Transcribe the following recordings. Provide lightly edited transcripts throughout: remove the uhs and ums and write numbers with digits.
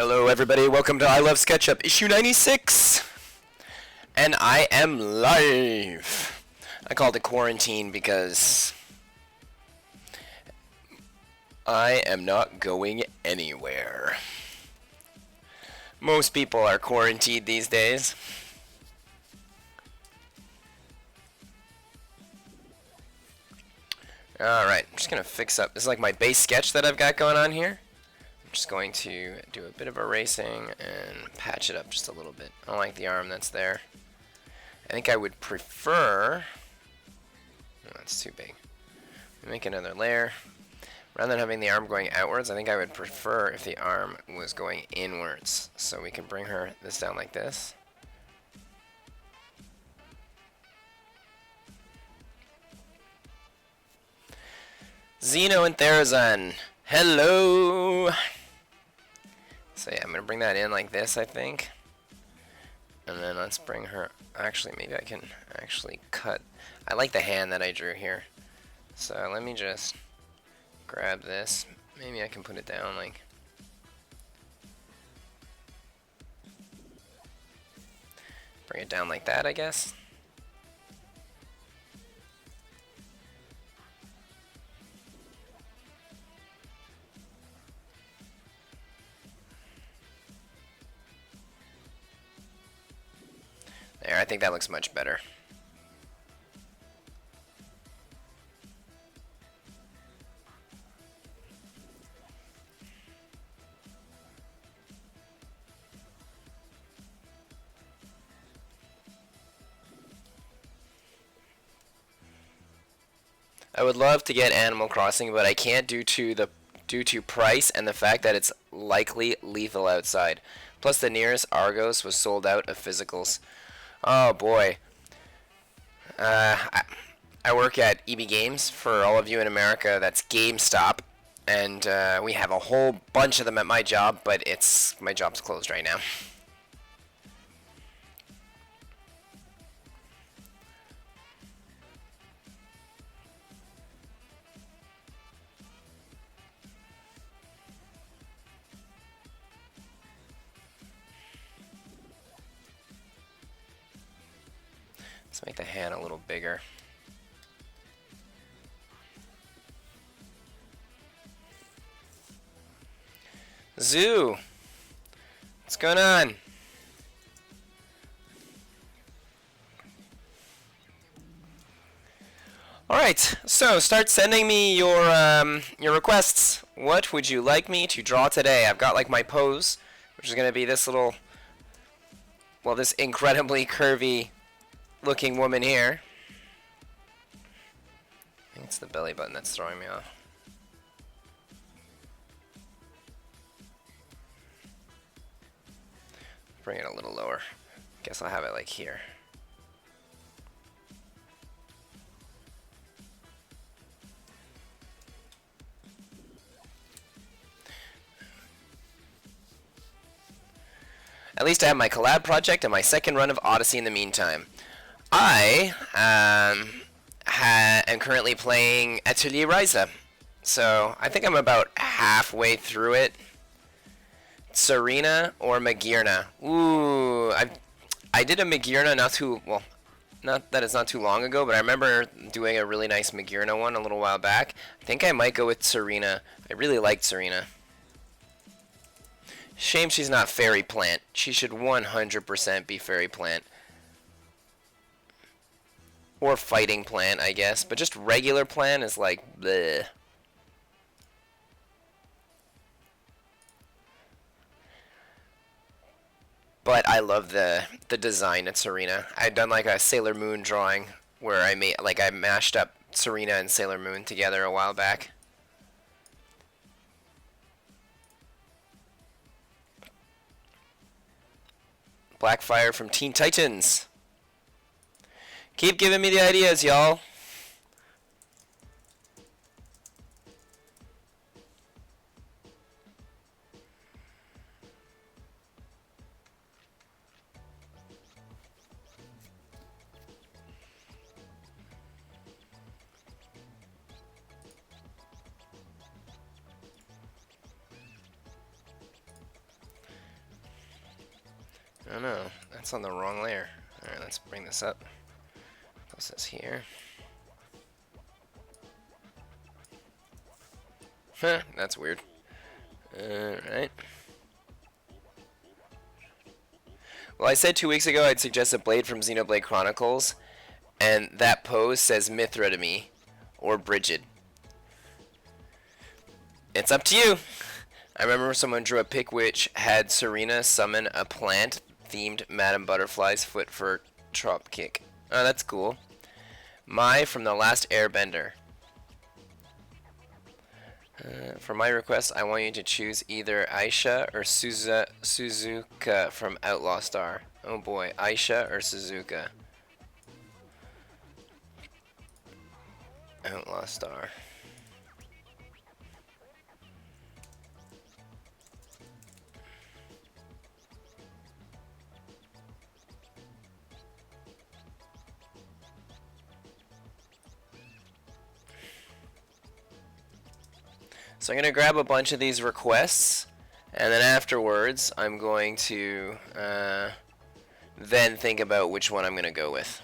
Hello everybody, welcome to I Love Sketchup, issue 96! And I am live! I called it quarantine because I am not going anywhere. Most people are quarantined these days. Alright, I'm just gonna fix up, this is like my base sketch that I've got going on here. I'm just going to do a bit of erasing and patch it up just a little bit. I don't like the arm that's there. I think I would prefer... No, that's too big. Make another layer. Rather than having the arm going outwards, I think I would prefer if the arm was going inwards. So we can bring this down like this. Zeno and Therazan, hello! So yeah, I'm going to bring that in like this, I think. And then let's bring her... Actually, maybe I can actually cut... I like the hand that I drew here. So let me just grab this. Maybe I can put it down like... Bring it down like that, I guess. There, I think that looks much better. I would love to get Animal Crossing, but I can't due to price and the fact that it's likely lethal outside. Plus the nearest Argos was sold out of physicals. Oh boy. I work at EB Games. For all of you in America, that's GameStop. And we have a whole bunch of them at my job, but my job's closed right now. Let's make the hand a little bigger. Zoo! What's going on? Alright, so start sending me your requests. What would you like me to draw today? I've got like my pose, which is going to be this little, well, this incredibly curvy looking woman here. I think it's the belly button that's throwing me off. Bring it a little lower. Guess I'll have it like here. At least I have my collab project and my second run of Odyssey in the meantime. I am currently playing Atelier Ryza, so I think I'm about halfway through it. Serena or Magirna? Ooh, I did a Magirna not that it's not too long ago, but I remember doing a really nice Magirna one a little while back. I think I might go with Serena. I really liked Serena. Shame she's not Fairy Plant. She should 100% be Fairy Plant. Or Fighting Plant, I guess. But just regular Plant is like, bleh. But I love the design at Serena. I'd done like a Sailor Moon drawing where I mashed up Serena and Sailor Moon together a while back. Blackfire from Teen Titans. Keep giving me the ideas, y'all. Oh no, that's on the wrong layer. Alright, let's bring this up. Close this here. Huh, that's weird. Alright. Well, I said 2 weeks ago I'd suggest a blade from Xenoblade Chronicles, and that pose says Mithra to me, or Brigid. It's up to you! I remember someone drew a pic which had Serena summon a plant-themed Madame Butterfly's foot for drop kick. Oh, that's cool. Mai from the last Airbender. For my request, I want you to choose either Aisha or Suzuka from Outlaw Star. Oh boy, Aisha or Suzuka? Outlaw Star. So I'm going to grab a bunch of these requests, and then afterwards I'm going to then think about which one I'm going to go with.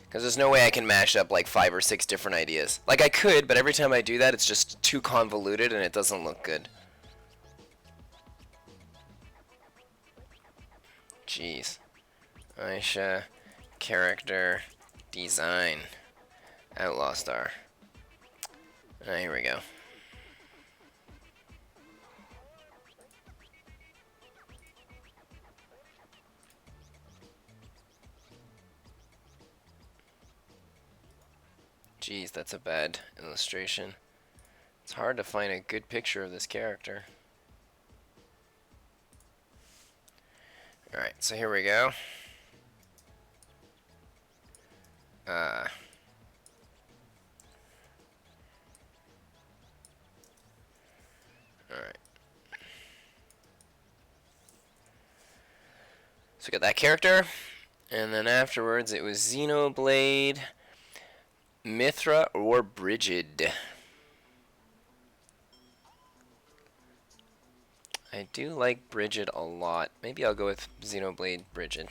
Because there's no way I can mash up like 5 or 6 different ideas. Like I could, but every time I do that it's just too convoluted and it doesn't look good. Jeez. Aisha, character, design, Outlaw Star. Here we go. Jeez, that's a bad illustration. It's hard to find a good picture of this character. Alright, so here we go. Alright. So we got that character, and then afterwards it was Xenoblade, Mithra, or Brigid. I do like Brigid a lot. Maybe I'll go with Xenoblade Brigid.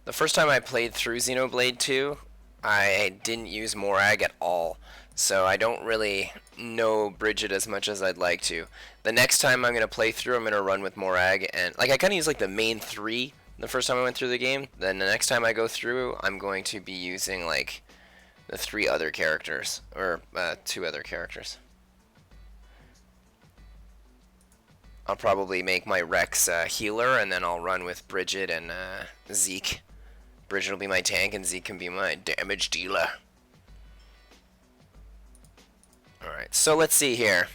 The first time I played through Xenoblade 2, I didn't use Morag at all, so I don't really know Brigid as much as I'd like to. The next time I'm going to play through, I'm going to run with Morag, and like I kind of use like the main 3 the first time I went through the game. Then the next time I go through, I'm going to be using like the 3 other characters, or 2 other characters. I'll probably make my Rex healer, and then I'll run with Brigid and Zeke. Brigid will be my tank, and Zeke can be my damage dealer. Alright, so let's see here.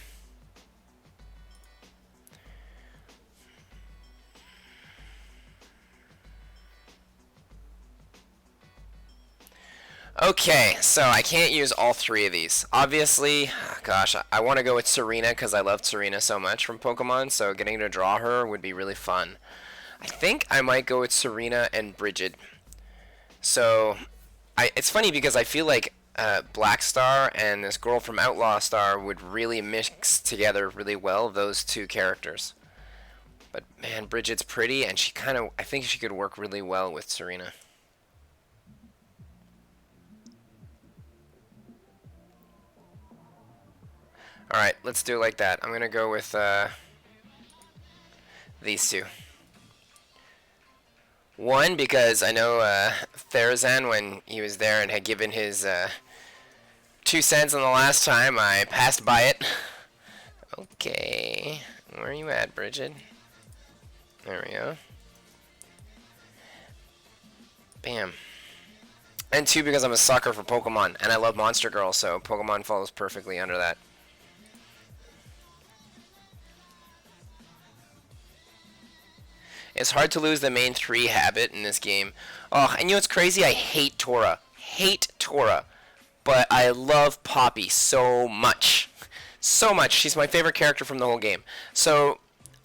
Okay, so I can't use all 3 of these. Obviously, gosh, I want to go with Serena because I loved Serena so much from Pokemon, so getting to draw her would be really fun. I think I might go with Serena and Brigid. So, it's funny because I feel like Black Star and this girl from Outlaw Star would really mix together really well, those 2 characters. But man, Brigid's pretty, and she I think she could work really well with Serena. Alright, let's do it like that. I'm going to go with these 2. One, because I know Therazan, when he was there and had given his 2 cents on the last time, I passed by it. Okay. Where are you at, Brigid? There we go. Bam. And 2, because I'm a sucker for Pokemon, and I love Monster Girl, so Pokemon falls perfectly under that. It's hard to lose the main 3 habit in this game. Oh, and you know what's crazy? I hate Tora. Hate Tora. But I love Poppy so much. So much. She's my favorite character from the whole game. So,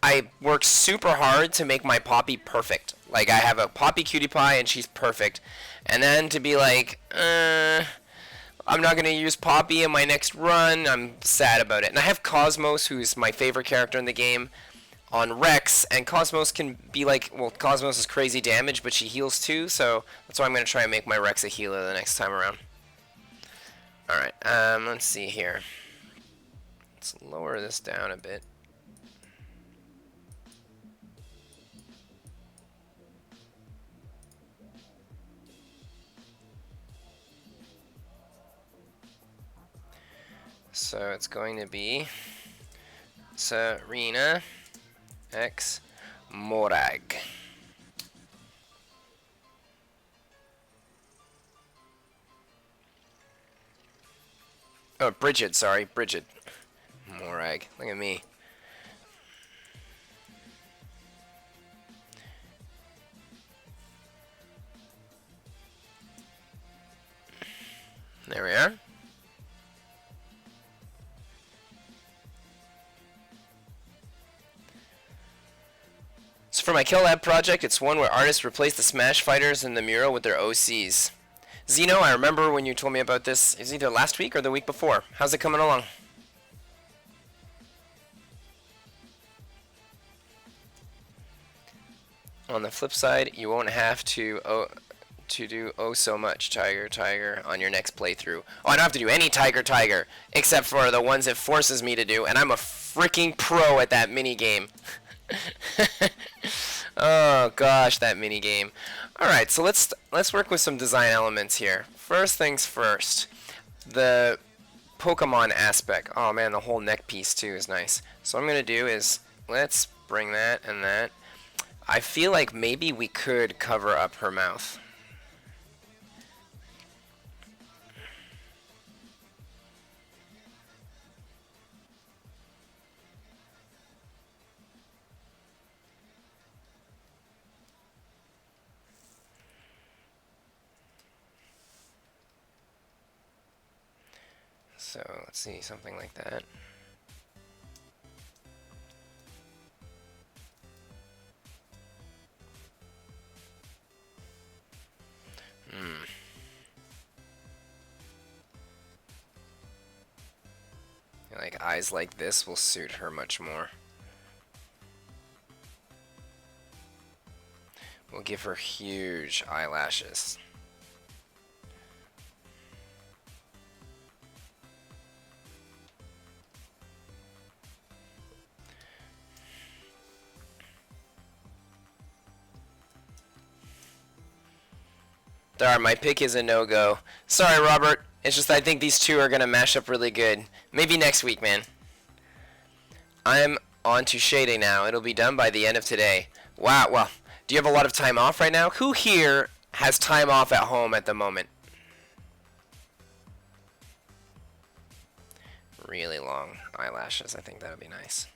I work super hard to make my Poppy perfect. Like, I have a Poppy cutie pie and she's perfect. And then to be like, I'm not going to use Poppy in my next run, I'm sad about it. And I have Cosmos, who's my favorite character in the game, on Rex, and Cosmos can be like, well, Cosmos is crazy damage, but she heals too, so that's why I'm going to try and make my Rex a healer the next time around. Alright, let's see here. Let's lower this down a bit. So it's going to be Serena X Morag. Oh, Bridget, sorry, Bridget. Morag, look at me. There we are. So for my Kill Lab project, it's one where artists replace the Smash fighters in the mural with their OCs. Zeno, I remember when you told me about this, is either last week or the week before. How's it coming along? On the flip side, you won't have to do so much Tiger on your next playthrough. Oh, I don't have to do any Tiger except for the ones it forces me to do, and I'm a freaking pro at that mini game. Oh gosh, that mini game. All right, so let's work with some design elements here. First things first, the Pokemon aspect. Oh man, the whole neck piece too is nice. So what I'm gonna do is let's bring that and that. I feel like maybe we could cover up her mouth. So let's see, something like that. Like eyes like this will suit her much more. We'll give her huge eyelashes. Darn, my pick is a no-go. Sorry, Robert. It's just I think these two are going to mash up really good. Maybe next week, man. I'm on to shading now. It'll be done by the end of today. Wow, well, do you have a lot of time off right now? Who here has time off at home at the moment? Really long eyelashes. I think that would be nice.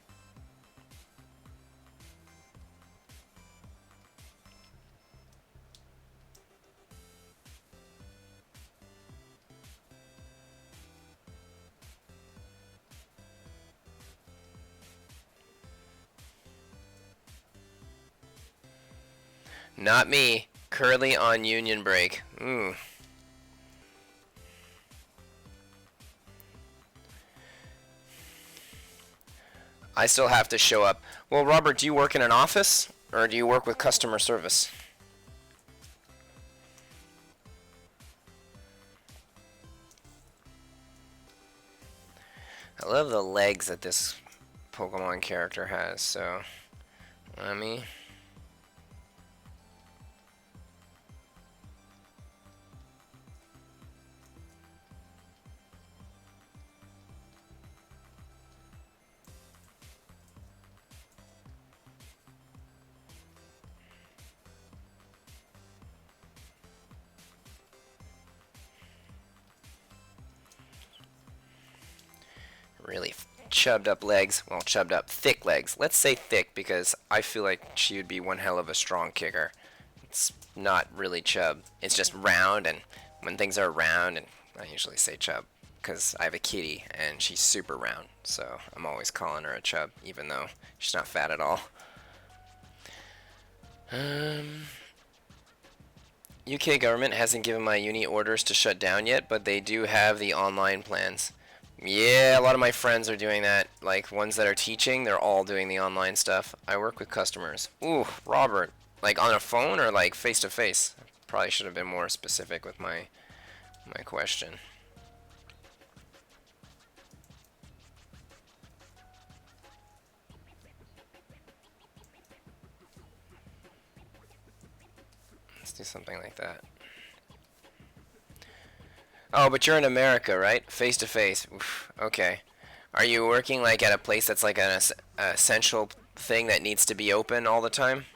Not me. Curly on union break. Ooh. I still have to show up. Well, Robert, do you work in an office or do you work with customer service? I love the legs that this Pokemon character has, so let me... really chubbed up legs. Well, chubbed up thick legs. Let's say thick because I feel like she would be one hell of a strong kicker. It's not really chub. It's just round, and when things are round, and I usually say chub, because I have a kitty and she's super round, so I'm always calling her a chub, even though she's not fat at all. UK government hasn't given my uni orders to shut down yet, but they do have the online plans. Yeah, a lot of my friends are doing that. Like, ones that are teaching, they're all doing the online stuff. I work with customers. Ooh, Robert. Like, on a phone or, like, face-to-face? Probably should have been more specific with my question. Let's do something like that. Oh, but you're in America, right? Face-to-face. Okay. Are you working, like, at a place that's, like, an essential thing that needs to be open all the time?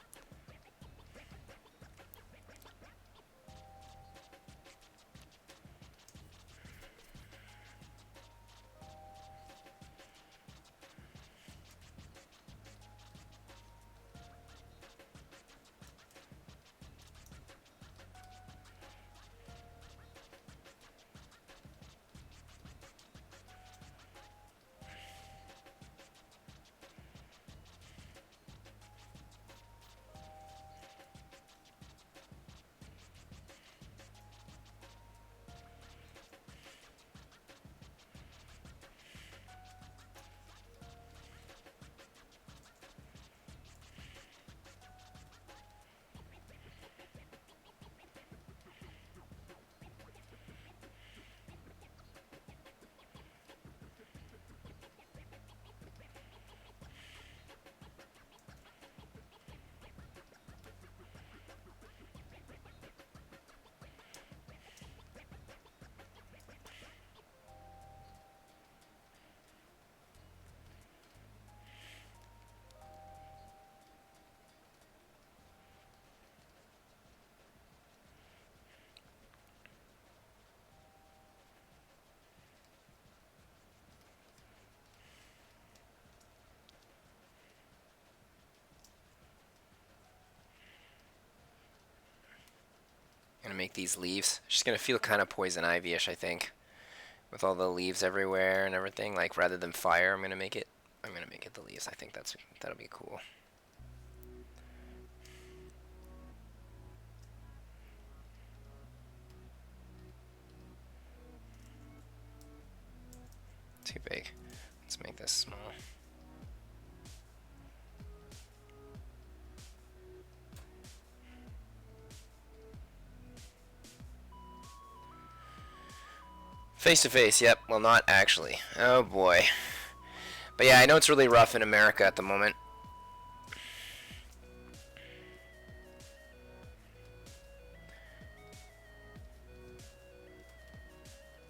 Gonna make these leaves. She's gonna feel kind of poison ivy-ish, I think, with all the leaves everywhere and everything. Like, rather than fire, I'm gonna make it the leaves. I think that'll be cool. Too big. Let's make this small. Face to face, yep. Well, not actually. Oh boy. But yeah, I know it's really rough in America at the moment.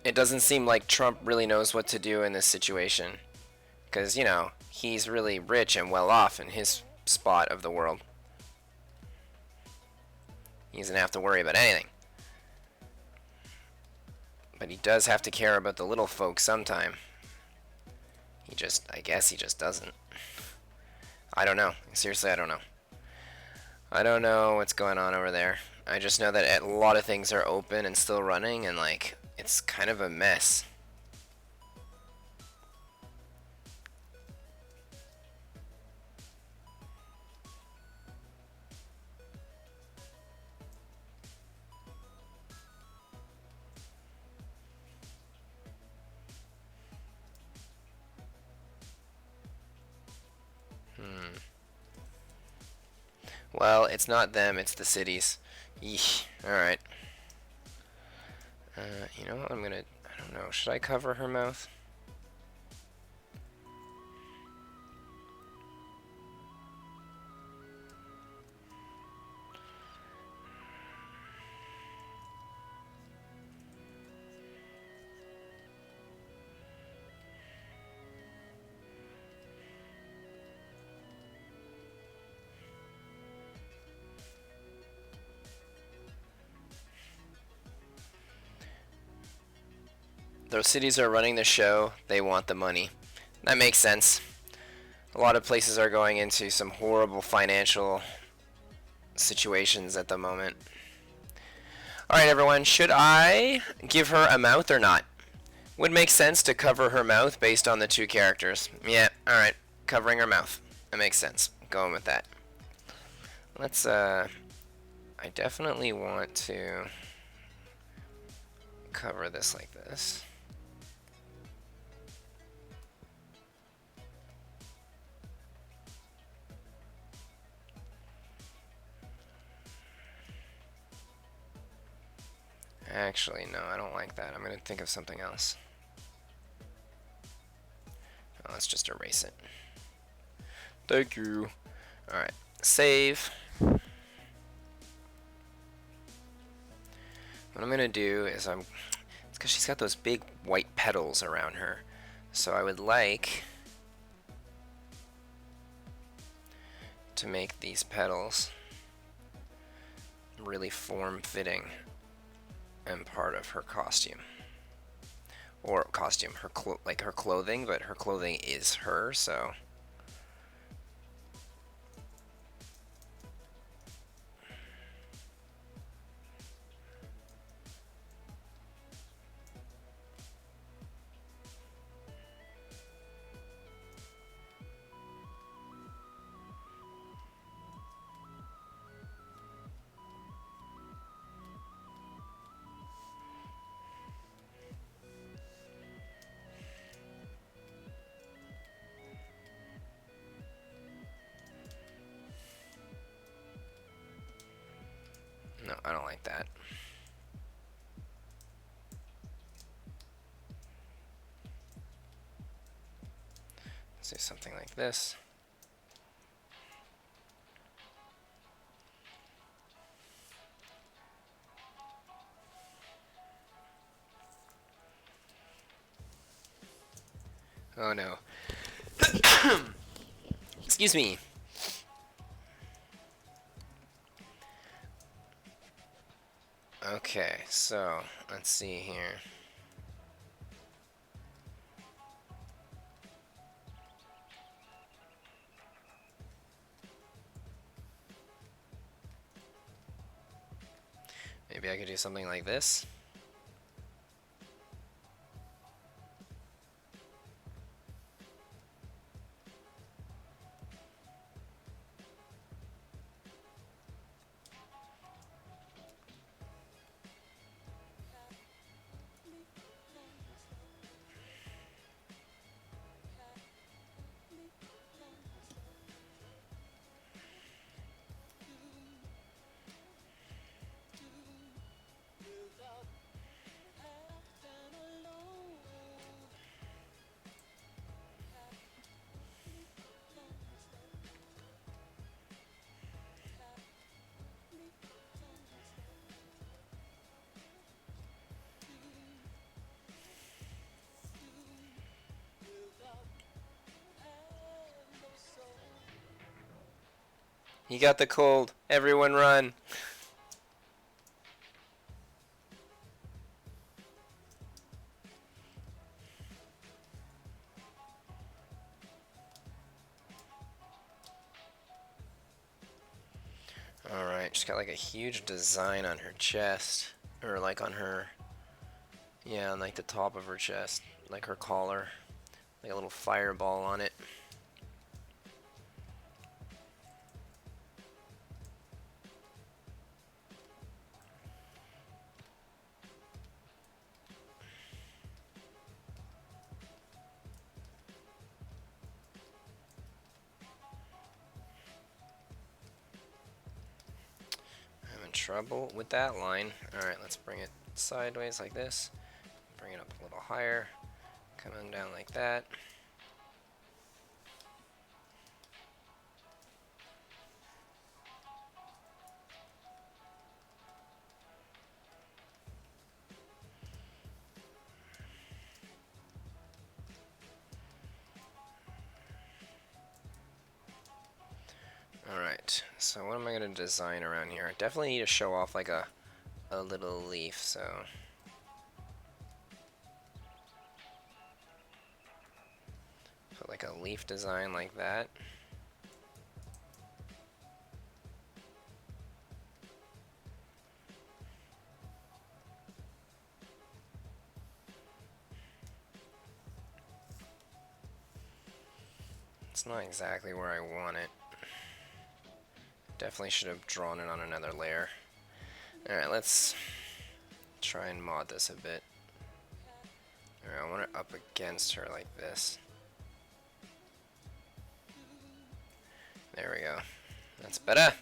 It doesn't seem like Trump really knows what to do in this situation. Because, you know, he's really rich and well off in his spot of the world. He doesn't have to worry about anything. But he does have to care about the little folks sometime. I guess he just doesn't. I don't know. Seriously, I don't know. I don't know what's going on over there. I just know that a lot of things are open and still running, and, like, it's kind of a mess. Well, it's not them, it's the cities. Yeesh. Alright. You know what, I don't know, should I cover her mouth? Those cities are running the show, they want the money. That makes sense. A lot of places are going into some horrible financial situations at the moment. Alright everyone, should I give her a mouth or not? Would make sense to cover her mouth based on the two characters. Yeah, alright. Covering her mouth. That makes sense. Going with that. Let's, I definitely want to cover this like this. Actually, no, I don't like that. I'm going to think of something else. Oh, let's just erase it. Thank you. Alright, save. What I'm going to do is it's because she's got those big white petals around her. So I would like to make these petals really form-fitting and part of her costume. Or costume, like her clothing, but her clothing is her, so... No, I don't like that. Let's do something like this. Oh no. Excuse me. Okay, so let's see here. Maybe I could do something like this. He got the cold. Everyone run. Alright, she's got like a huge design on her chest. Or like on her... Yeah, on like the top of her chest. Like her collar. Like a little fireball on it. I'm in trouble with that line. Alright, let's bring it sideways like this. Bring it up a little higher. Coming down like that. Alright, so what am I going to design around here? I definitely need to show off like a little leaf, so... Put like a leaf design like that. It's not exactly where I want it. Definitely should have drawn it on another layer. Alright, let's try and mod this a bit. Alright, I want it up against her like this. There we go. That's better.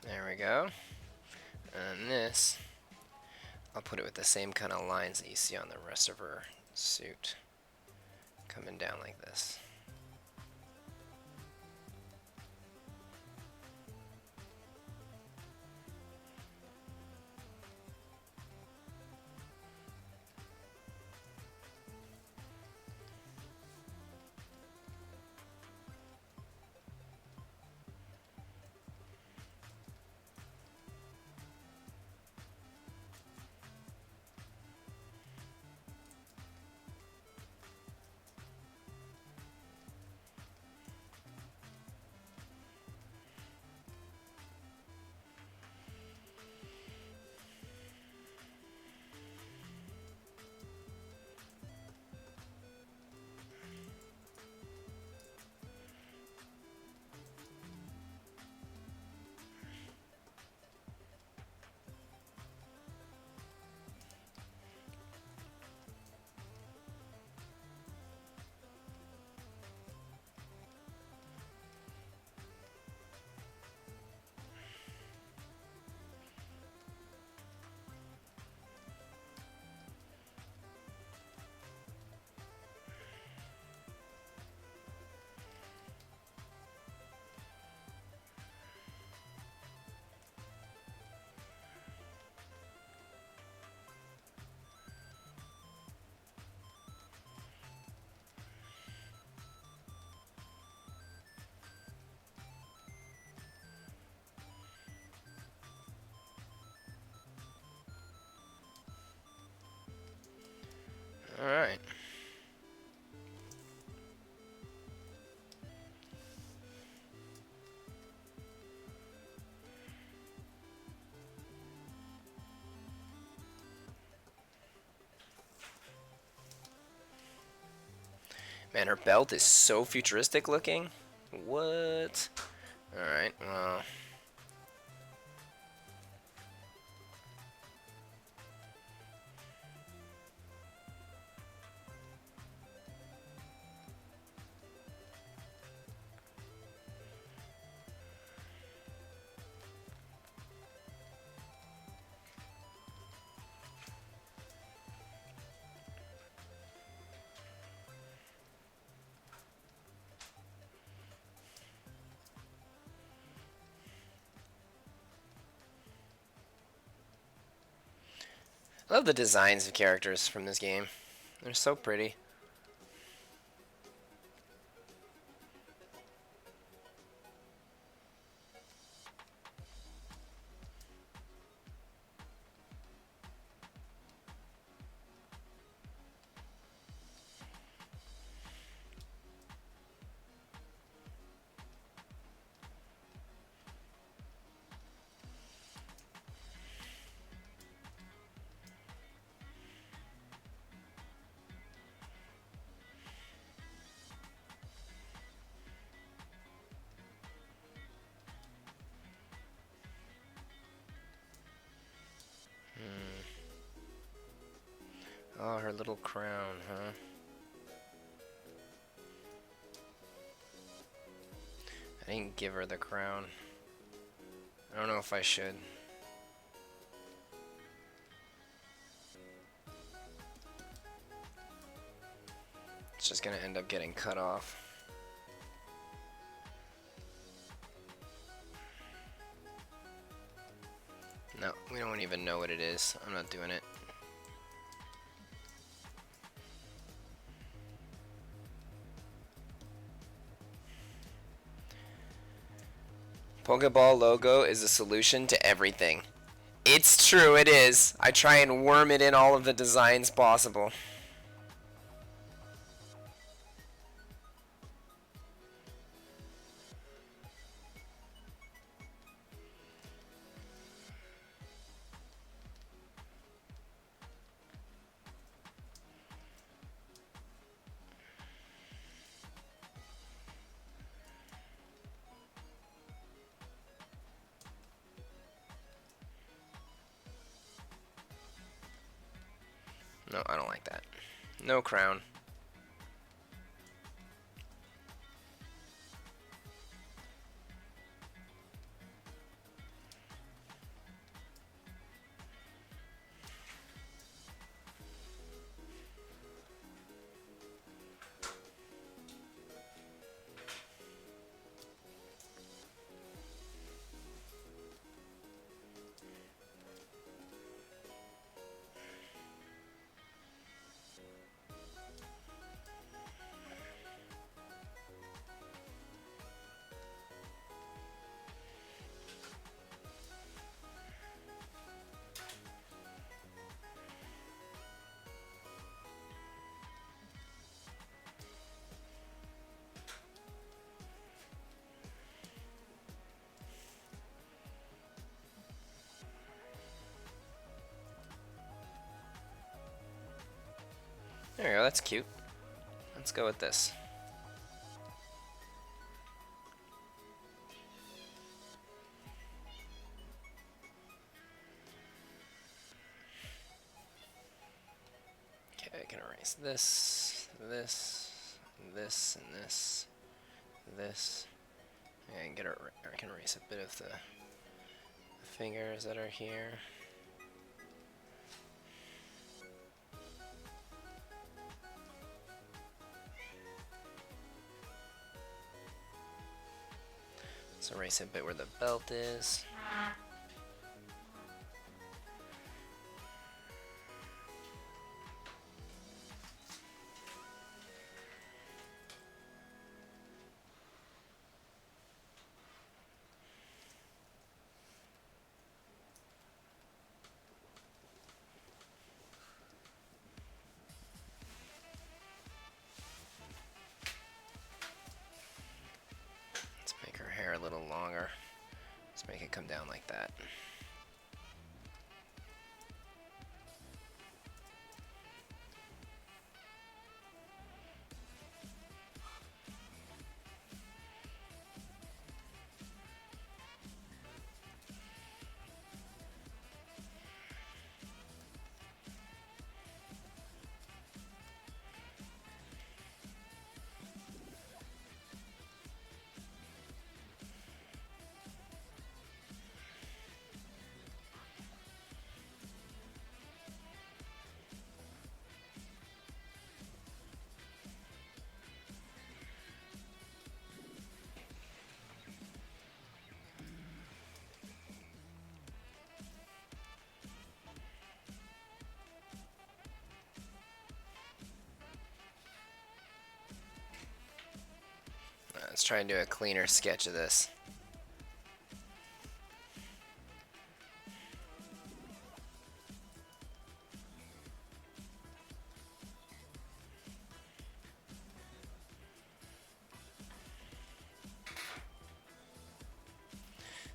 There we go. And this, I'll put it with the same kind of lines that you see on the rest of her suit. Coming down like this. Alright. Man, her belt is so futuristic looking. What? Alright, well. I love the designs of characters from this game. They're so pretty. Oh, her little crown, huh? I didn't give her the crown. I don't know if I should. It's just gonna end up getting cut off. No, we don't even know what it is. I'm not doing it. Pokeball logo is a solution to everything. It's true, it is. I try and worm it in all of the designs possible. No, I don't like that. No crown. There we go, that's cute. Let's go with this. Okay, I can erase this, this, this, and this. And I can erase a bit of the fingers that are here. Let's erase a bit where the belt is. Let's make her hair a little longer. Let's make it come down like that. Let's try and do a cleaner sketch of this.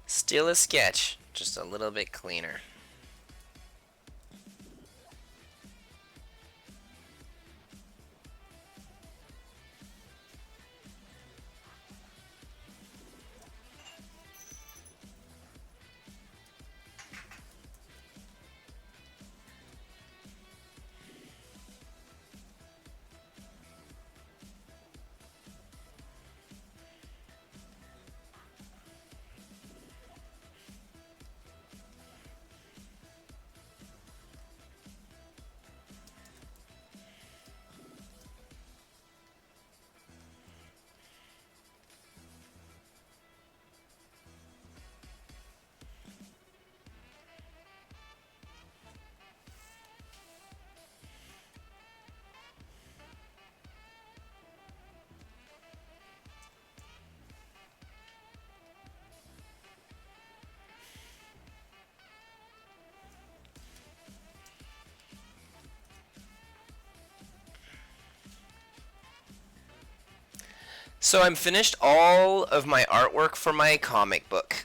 Still a sketch, just a little bit cleaner. So I'm finished all of my artwork for my comic book.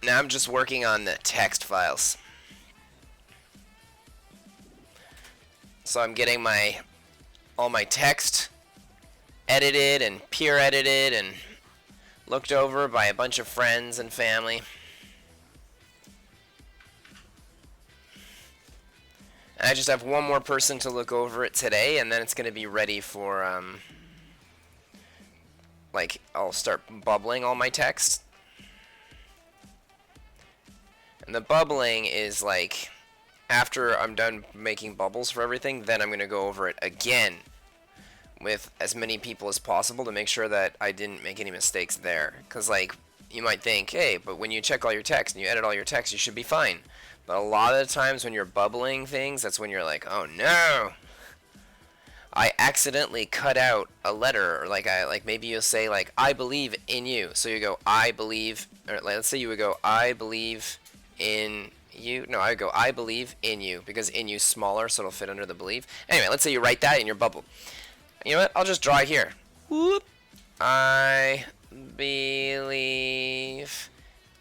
Now I'm just working on the text files. So I'm getting all my text edited and peer edited and looked over by a bunch of friends and family. And I just have one more person to look over it today, and then it's going to be ready for, like, I'll start bubbling all my text. And the bubbling is like, after I'm done making bubbles for everything, then I'm going to go over it again with as many people as possible to make sure that I didn't make any mistakes there. Because, like, you might think, hey, but when you check all your text and you edit all your text, you should be fine. But a lot of the times when you're bubbling things, that's when you're like, oh no, I accidentally cut out a letter. Or like maybe you'll say, like, I believe in you. So you go, I believe, or like, let's say you would go, I believe in you. No, I would go, I believe in you, because in you's smaller, so it'll fit under the believe. Anyway, let's say you write that in your bubble. You know what? I'll just draw it here. Whoop. I believe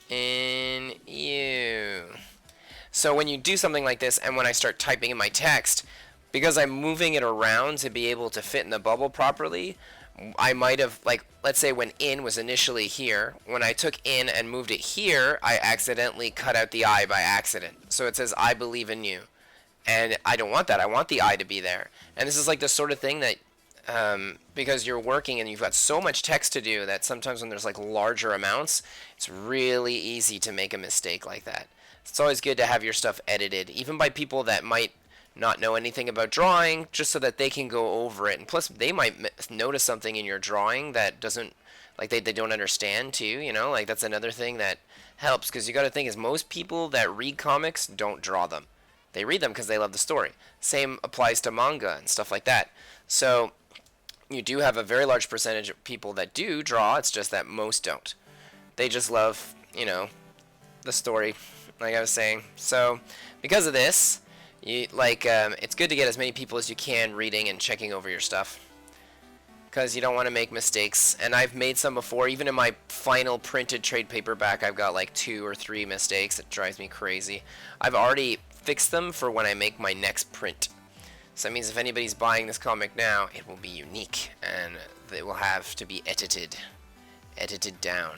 in you. So when you do something like this, and when I start typing in my text, because I'm moving it around to be able to fit in the bubble properly, I might have, like, let's say when in was initially here, when I took in and moved it here, I accidentally cut out the I by accident. So it says, I believe in you. And I don't want that. I want the I to be there. And this is like the sort of thing that, because you're working and you've got so much text to do that sometimes when there's like larger amounts, it's really easy to make a mistake like that. It's always good to have your stuff edited, even by people that might not know anything about drawing, just so that they can go over it. And plus, they might notice something in your drawing that doesn't, like, they don't understand too, you know? Like, that's another thing that helps, because you got to think is most people that read comics don't draw them. They read them because they love the story. Same applies to manga and stuff like that. So you do have a very large percentage of people that do draw, it's just that most don't. They just love, you know, the story, like I was saying. So because of this, it's good to get as many people as you can reading and checking over your stuff, because you don't want to make mistakes. And I've made some before. Even in my final printed trade paperback, I've got like 2 or 3 mistakes. It drives me crazy. I've already fixed them for when I make my next print. So that means if anybody's buying this comic now, it will be unique, and it will have to be edited down.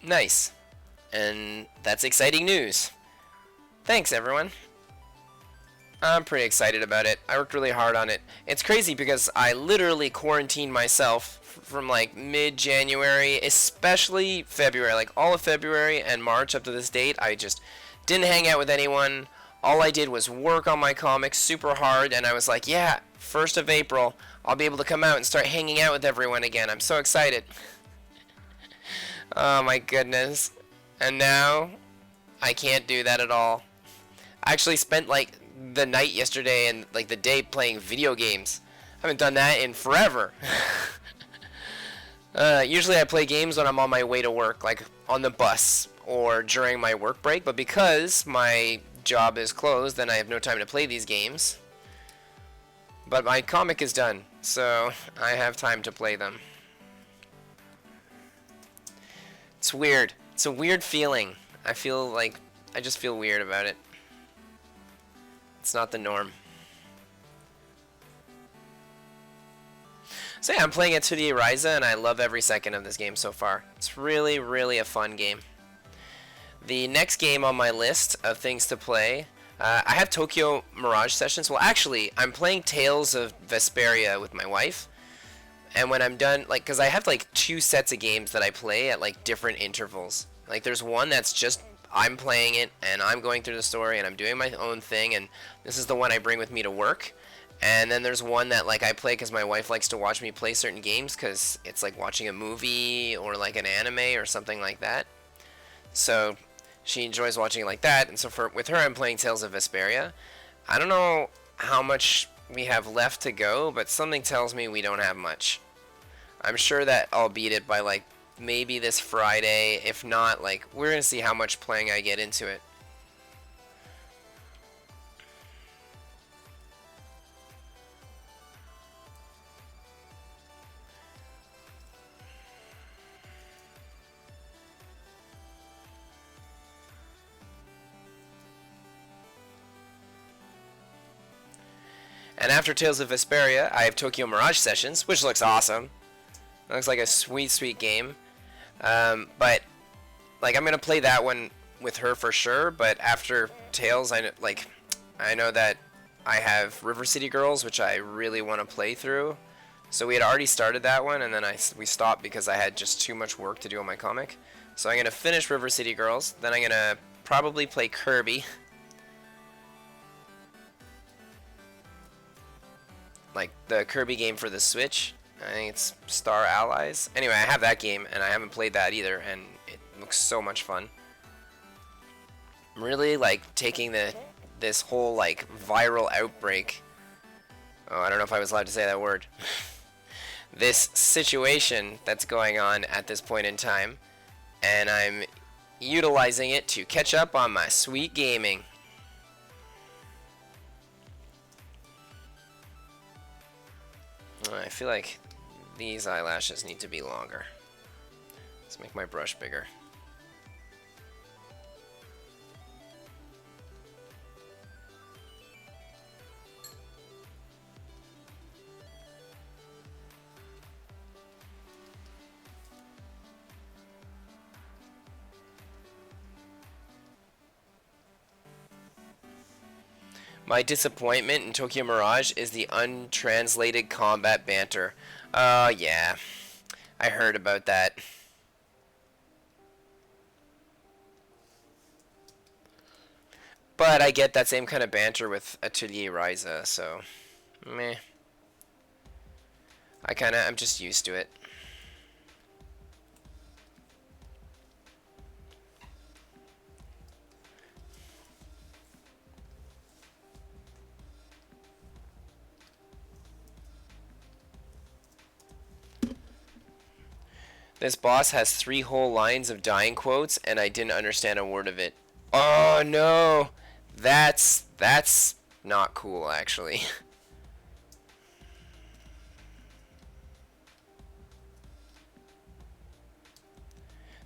Nice. And that's exciting news. Thanks, everyone. I'm pretty excited about it. I worked really hard on it. It's crazy because I literally quarantined myself from like mid-January, especially February. Like all of February and March up to this date, I just didn't hang out with anyone. All I did was work on my comics super hard, and I was like, yeah, 1st of April, I'll be able to come out and start hanging out with everyone again. I'm so excited. Oh my goodness. And now, I can't do that at all. I actually spent like the night yesterday and like the day playing video games. I haven't done that in forever. Usually I play games when I'm on my way to work, like on the bus or during my work break, but because my job is closed, then I have no time to play these games. But my comic is done, so I have time to play them. It's weird. It's a weird feeling. I just feel weird about it. It's not the norm. So yeah, I'm playing it to the Ryza, and I love every second of this game so far. It's really, really a fun game. The next game on my list of things to play, I have Tokyo Mirage Sessions. Well, actually, I'm playing Tales of Vesperia with my wife. And when I'm done, like, because I have like 2 sets of games that I play at like different intervals. Like, there's one that's just I'm playing it and I'm going through the story and I'm doing my own thing, and this is the one I bring with me to work. And then there's one that like I play because my wife likes to watch me play certain games because it's like watching a movie or like an anime or something like that. So she enjoys watching it like that, and so with her I'm playing Tales of Vesperia. I don't know how much we have left to go, but something tells me we don't have much. I'm sure that I'll beat it by like maybe this Friday. If not, like we're gonna see how much playing I get into it. And after Tales of Vesperia, I have Tokyo Mirage Sessions, which looks awesome. It looks like a sweet, sweet game. But like I'm gonna play that one with her for sure. But after Tales, I know that I have River City Girls, which I really want to play through. So we had already started that one, and then we stopped because I had just too much work to do on my comic. So I'm gonna finish River City Girls. Then I'm gonna probably play Kirby. Like the Kirby game for the Switch. I think it's Star Allies. Anyway, I have that game, and I haven't played that either, and it looks so much fun. I'm really like taking this whole like viral outbreak. Oh, I don't know if I was allowed to say that word. This situation that's going on at this point in time, and I'm utilizing it to catch up on my sweet gaming. I feel like these eyelashes need to be longer. Let's make my brush bigger. My disappointment in Tokyo Mirage is the untranslated combat banter. Yeah. I heard about that. But I get that same kind of banter with Atelier Ryza, so meh. I'm just used to it. This boss has 3 whole lines of dying quotes, and I didn't understand a word of it. Oh no! That's not cool, actually.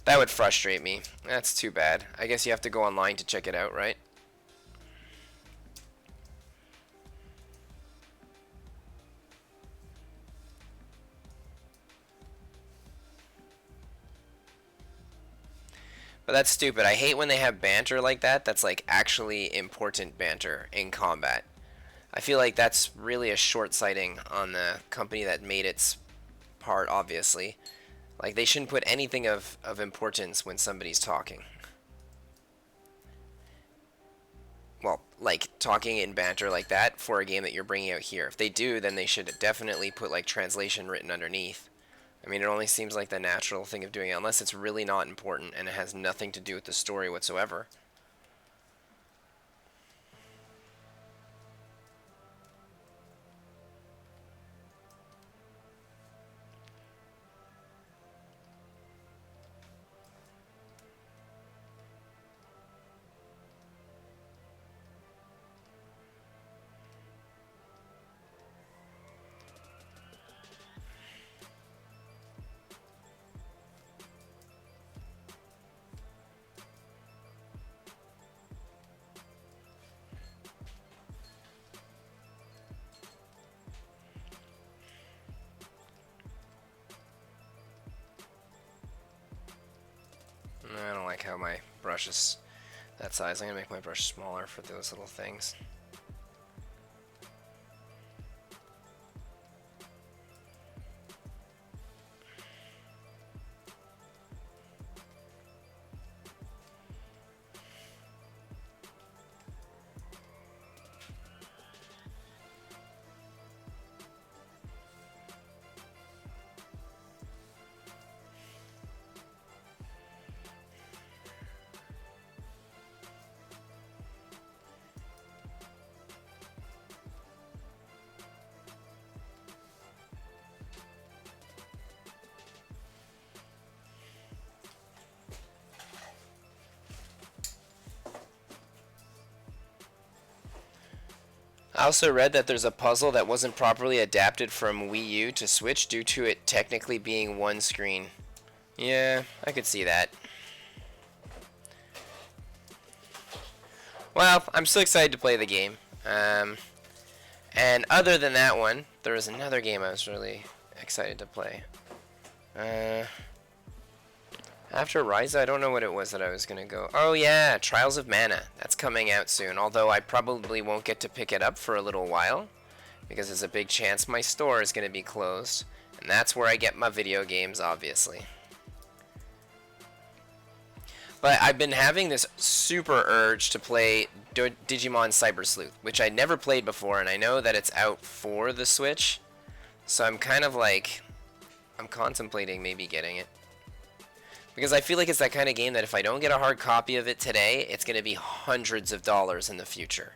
That would frustrate me. That's too bad. I guess you have to go online to check it out, right? But that's stupid. I hate when they have banter like that that's like actually important banter in combat. I feel like that's really a short sighting on the company that made its part, obviously. Like, they shouldn't put anything of importance when somebody's talking. Well, like, talking in banter like that for a game that you're bringing out here. If they do, then they should definitely put, like, translation written underneath. I mean, it only seems like the natural thing of doing it, unless it's really not important and it has nothing to do with the story whatsoever. I don't like how my brush is that size. I'm going to make my brush smaller for those little things. I also read that there's a puzzle that wasn't properly adapted from Wii U to Switch due to it technically being one screen. Yeah, I could see that. Well, I'm still excited to play the game. And other than that one, there was another game I was really excited to play. After Ryza, I don't know what it was that I was going to go. Oh yeah, Trials of Mana. That's coming out soon, although I probably won't get to pick it up for a little while, because there's a big chance my store is going to be closed, and that's where I get my video games, obviously. But I've been having this super urge to play Digimon Cyber Sleuth, which I never played before, and I know that it's out for the Switch, so I'm kind of like, I'm contemplating maybe getting it. Because I feel like it's that kind of game that if I don't get a hard copy of it today, it's going to be hundreds of dollars in the future.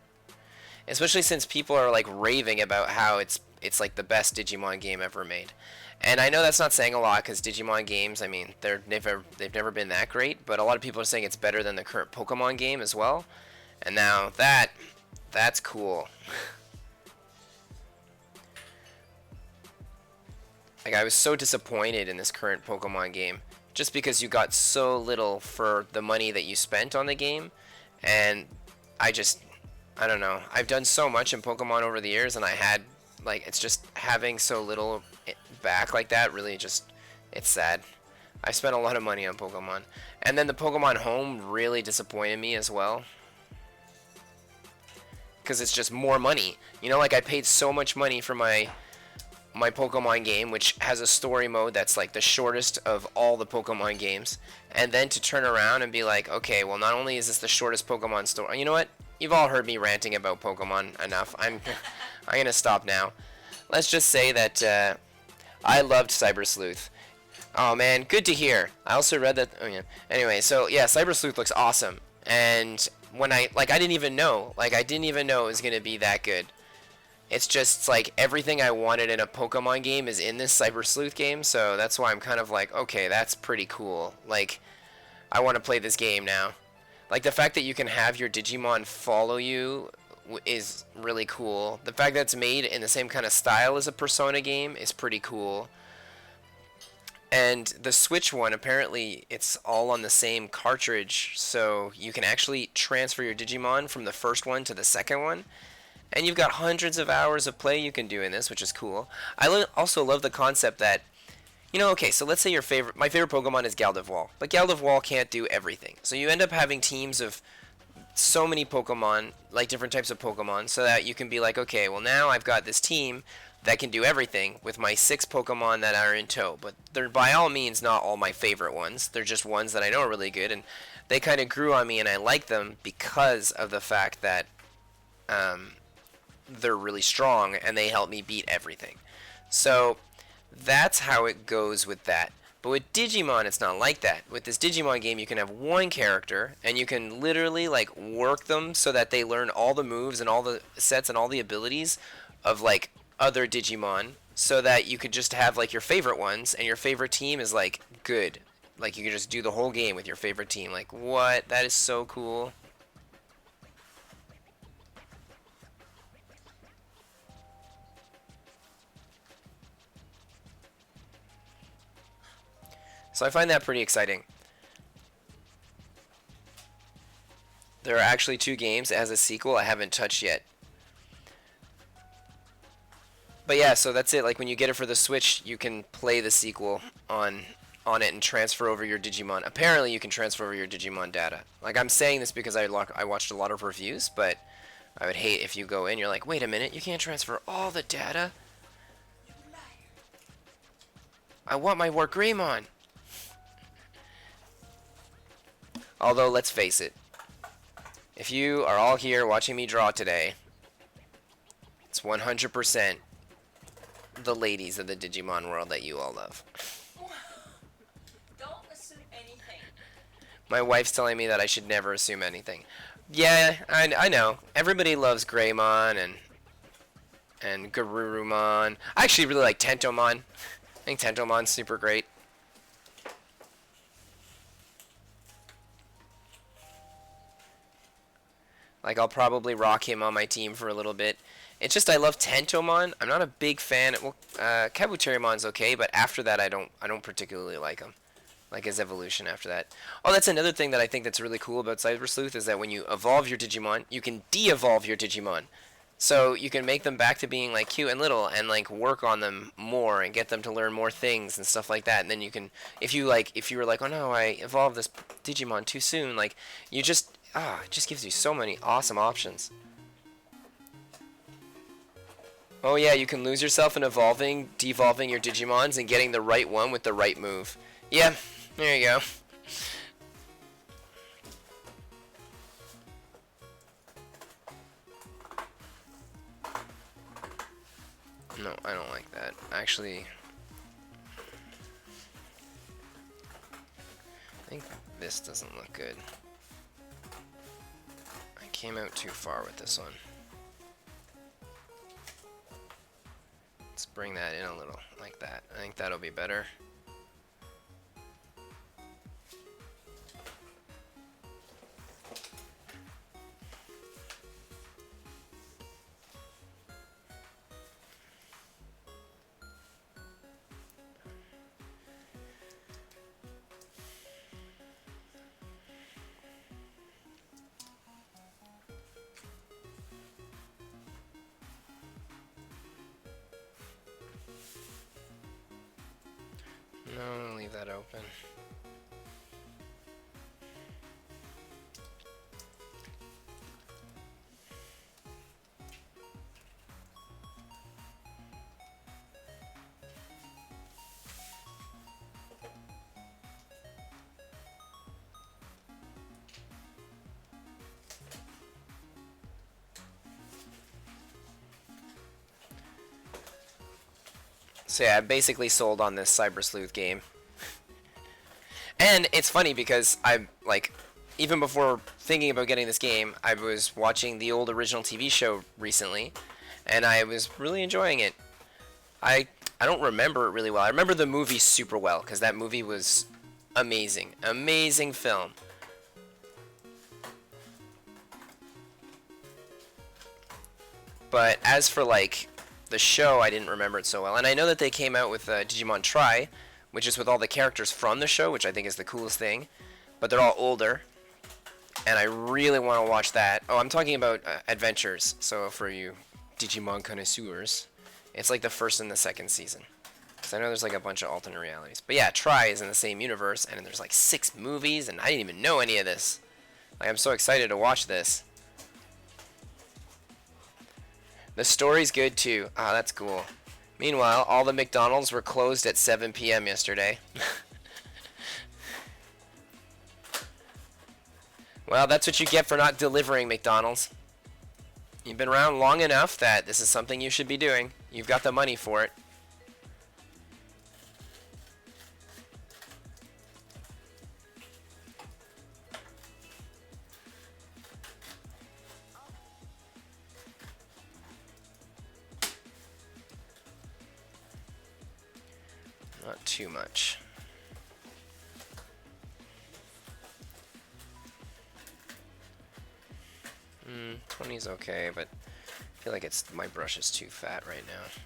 Especially since people are like raving about how it's like the best Digimon game ever made. And I know that's not saying a lot because Digimon games, I mean, they've never been that great, but a lot of people are saying it's better than the current Pokemon game as well. And now that's cool. Like, I was so disappointed in this current Pokemon game. Just because you got so little for the money that you spent on the game, and I don't know. I've done so much in Pokemon over the years, and I had, like, it's just having so little back like that really just, it's sad. I spent a lot of money on Pokemon. And then the Pokemon Home really disappointed me as well. Because it's just more money. You know, like, I paid so much money for my Pokemon game, which has a story mode that's like the shortest of all the Pokemon games, and then to turn around and be like, okay, well, not only is this the shortest Pokemon story, you know what? You've all heard me ranting about Pokemon enough. I'm gonna stop now. Let's just say that I loved Cyber Sleuth. Oh man, good to hear. I also read that. Oh yeah. Anyway, so yeah, Cyber Sleuth looks awesome, and when I didn't even know it was gonna be that good. It's just like everything I wanted in a Pokemon game is in this Cyber Sleuth game, so that's why I'm kind of like, okay, that's pretty cool. Like, I want to play this game now. Like, the fact that you can have your Digimon follow you is really cool. The fact that it's made in the same kind of style as a Persona game is pretty cool. And the Switch one, apparently, it's all on the same cartridge, so you can actually transfer your Digimon from the first one to the second one. And you've got hundreds of hours of play you can do in this, which is cool. I also love the concept that, you know, okay, so let's say my favorite Pokemon is Gardevoir, but Gardevoir can't do everything. So you end up having teams of so many Pokemon, like different types of Pokemon, so that you can be like, okay, well now I've got this team that can do everything with my 6 Pokemon that are in tow. But they're by all means not all my favorite ones. They're just ones that I know are really good, and they kind of grew on me, and I like them because of the fact that they're really strong and they help me beat everything. So that's how it goes with that. But with Digimon, it's not like that. With this Digimon game, you can have one character and you can literally like work them so that they learn all the moves and all the sets and all the abilities of like other Digimon, so that you could just have like your favorite ones and your favorite team is like good. Like you can just do the whole game with your favorite team. Like, what? That is so cool. So I find that pretty exciting. There are actually 2 games. It has a sequel I haven't touched yet. But yeah, so that's it. Like when you get it for the Switch, you can play the sequel on it and transfer over your Digimon. Apparently, you can transfer over your Digimon data. Like I'm saying this because I watched a lot of reviews, but I would hate if you go in, you're like, wait a minute, you can't transfer all the data. I want my Wargreymon. Although, let's face it, if you are all here watching me draw today, it's 100% the ladies of the Digimon world that you all love. Don't assume anything. My wife's telling me that I should never assume anything. Yeah, I know. Everybody loves Greymon and Garurumon. I actually really like Tentomon. I think Tentomon's super great. Like, I'll probably rock him on my team for a little bit. It's just I love Tentomon. I'm not a big fan. Well, Kabuterimon's okay, but after that, I don't particularly like him. Like his evolution after that. Oh, that's another thing that I think that's really cool about Cyber Sleuth is that when you evolve your Digimon, you can de-evolve your Digimon. So you can make them back to being like cute and little and like work on them more and get them to learn more things and stuff like that. And then you can, if you were like, oh no, I evolved this Digimon too soon, like you just, it just gives you so many awesome options. Oh yeah, you can lose yourself in evolving, devolving your Digimons and getting the right one with the right move. Yeah, there you go. No, I don't like that. Actually, I think this doesn't look good. I came out too far with this one. Let's bring that in a little, like that. I think that'll be better. No, leave that open. So yeah, I basically sold on this Cyber Sleuth game. And it's funny because I like, even before thinking about getting this game, I was watching the old original TV show recently, and I was really enjoying it. I I don't remember it really well. I remember the movie super well because that movie was amazing, amazing film. But as for like the show, I didn't remember it so well. And I know that they came out with Digimon Tri, which is with all the characters from the show, which I think is the coolest thing. But they're all older, and I really want to watch that. Oh, I'm talking about Adventures. So for you Digimon connoisseurs, it's like the first and the second season. Because I know there's like a bunch of alternate realities. But yeah, Tri is in the same universe, and there's like 6 movies, and I didn't even know any of this. Like, I'm so excited to watch this. The story's good too. Ah, that's cool. Meanwhile, all the McDonald's were closed at 7 p.m. yesterday. Well, that's what you get for not delivering, McDonald's. You've been around long enough that this is something you should be doing. You've got the money for it. Not too much. Hmm, 20's okay, but I feel like my brush is too fat right now.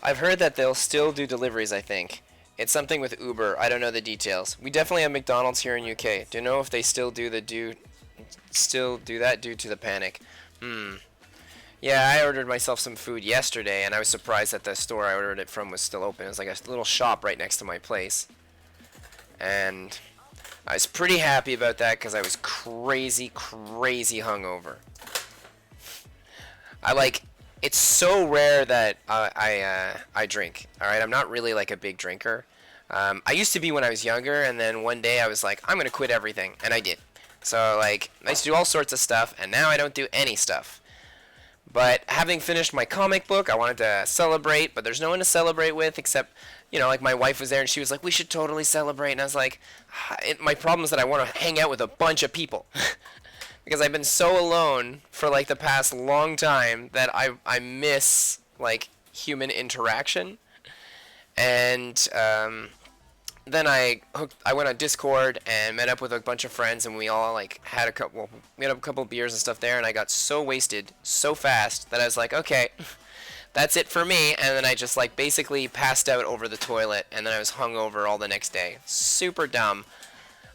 I've heard that they'll still do deliveries, I think. It's something with Uber. I don't know the details. We definitely have McDonald's here in UK. Do you know if they still do that due to the panic? Hmm. Yeah, I ordered myself some food yesterday, and I was surprised that the store I ordered it from was still open. It was like a little shop right next to my place. And I was pretty happy about that because I was crazy, crazy hungover. I like. It's so rare that I drink. All right, I'm not really like a big drinker. I used to be when I was younger, and then one day I was like, I'm gonna quit everything, and I did. So like, I used to do all sorts of stuff, and now I don't do any stuff. But having finished my comic book, I wanted to celebrate, but there's no one to celebrate with except, like my wife was there, and she was like, we should totally celebrate, and I was like, my problem is that I want to hang out with a bunch of people. Because I've been so alone for like the past long time that I miss like human interaction. And then I went on Discord and met up with a bunch of friends, and we all like had we had a couple beers and stuff there, and I got so wasted so fast that I was like, okay, that's it for me. And then I just like basically passed out over the toilet, and then I was hungover all the next day. Super dumb.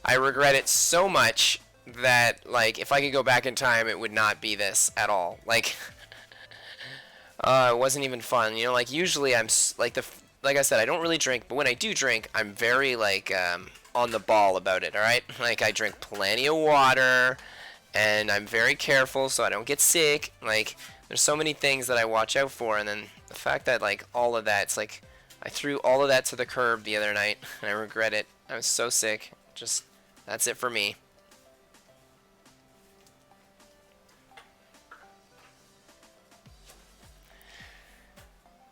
I regret it so much that like if I could go back in time, it would not be this at all. Like it wasn't even fun. Like usually like I said, I don't really drink, but when I do drink, I'm very like on the ball about it. All right, like I drink plenty of water, and I'm very careful so I don't get sick. Like there's so many things that I watch out for, and then the fact that like all of that, it's like I threw all of that to the curb the other night, and I regret it. I was so sick. Just that's it for me.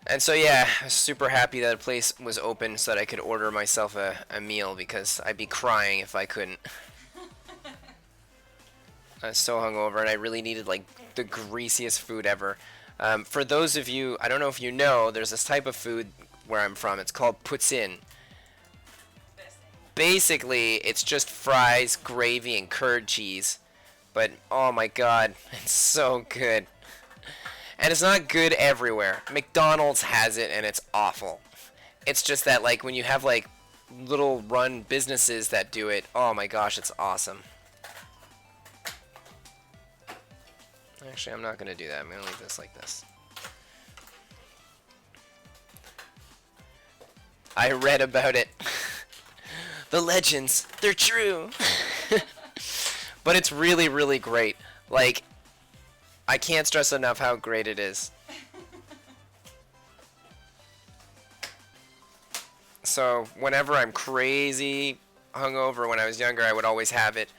And so yeah, I was super happy that a place was open so that I could order myself a meal because I'd be crying if I couldn't. I was so hungover and I really needed like the greasiest food ever. For those of you, I don't know if you know, there's this type of food where I'm from. It's called poutine. Basically, it's just fries, gravy, and curd cheese. But oh my god, it's so good. And it's not good everywhere. McDonald's has it and it's awful. It's just that like when you have like little run businesses that do it, oh my gosh, it's awesome. Actually, I'm not going to do that. I'm going to leave this like this. I read about it. The legends, they're true. But it's really, really great. Like, I can't stress enough how great it is. So, whenever I'm crazy hungover when I was younger, I would always have it.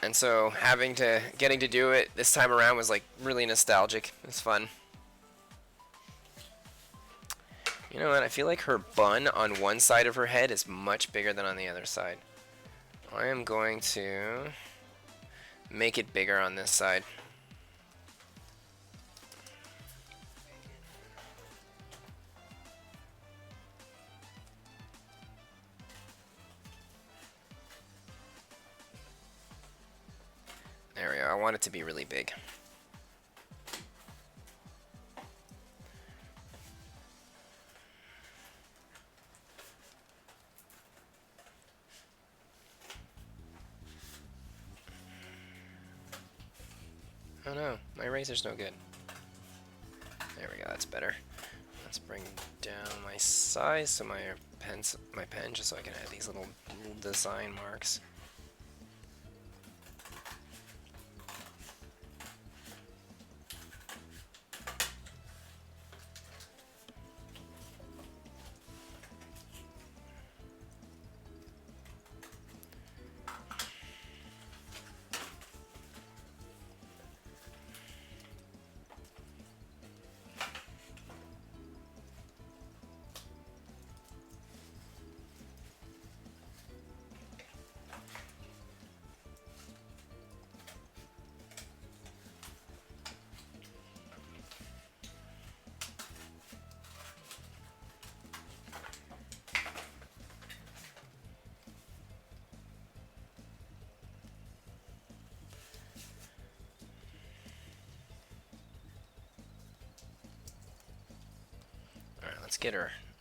And so, getting to do it this time around was like really nostalgic. It was fun. You know what? I feel like her bun on one side of her head is much bigger than on the other side. I am going to make it bigger on this side. There we go. I want it to be really big. Oh no, my razor's no good. There we go, that's better. Let's bring down my size so my pen just so I can add these little design marks.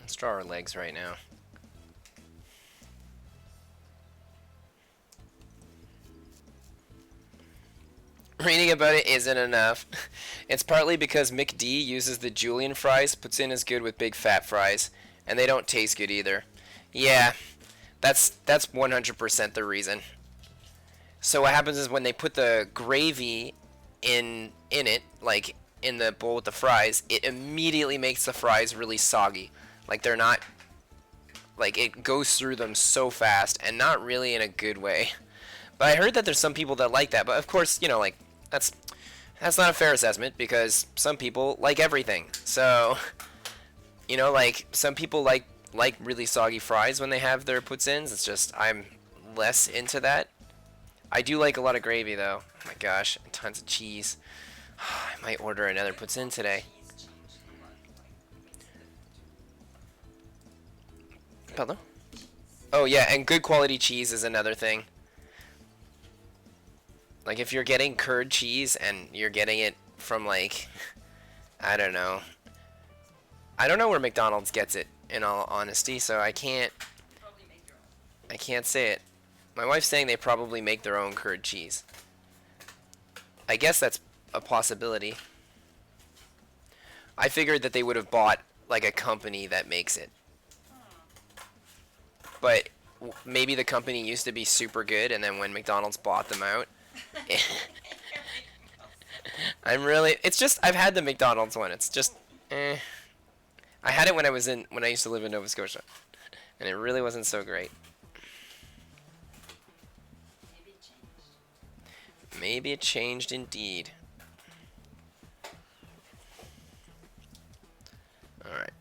Let's draw her legs right now. Reading about it isn't enough. It's partly because McD uses the julienne fries, puts in as good with big fat fries, and they don't taste good either. Yeah, That's 100% the reason. So what happens is when they put the gravy in it, like in the bowl with the fries, it immediately makes the fries really soggy. Like they're not, like it goes through them so fast and not really in a good way. But I heard that there's some people that like that. But of course, you know, like that's not a fair assessment because some people like everything. So, you know, like some people like really soggy fries when they have their puts-ins. It's just I'm less into that. I do like a lot of gravy though. Oh my gosh, and tons of cheese. I might order another puts-in today. Pardon? Oh yeah, and good quality cheese is another thing. Like if you're getting curd cheese and you're getting it from like I don't know. I don't know where McDonald's gets it in all honesty, so I can't say it. My wife's saying they probably make their own curd cheese. I guess that's a possibility. I figured that they would have bought like a company that makes it. But maybe the company used to be super good and then when McDonald's bought them out, it's just I've had the McDonald's one. It's just I had it when I used to live in Nova Scotia and it really wasn't so great. Maybe it changed indeed. Alright.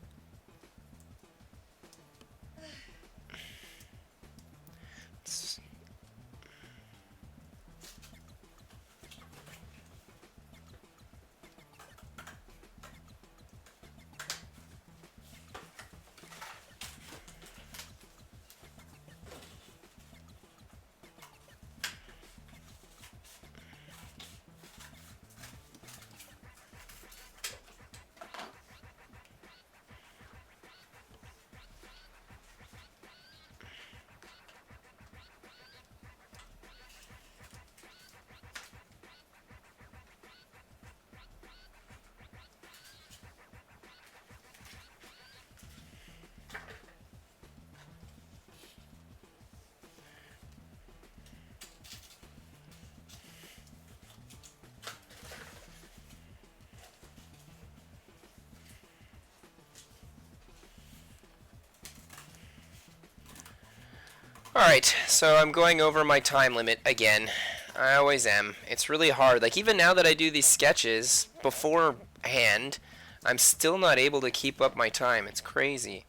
Alright, so I'm going over my time limit again. I always am. It's really hard. Like, even now that I do these sketches beforehand, I'm still not able to keep up my time. It's crazy.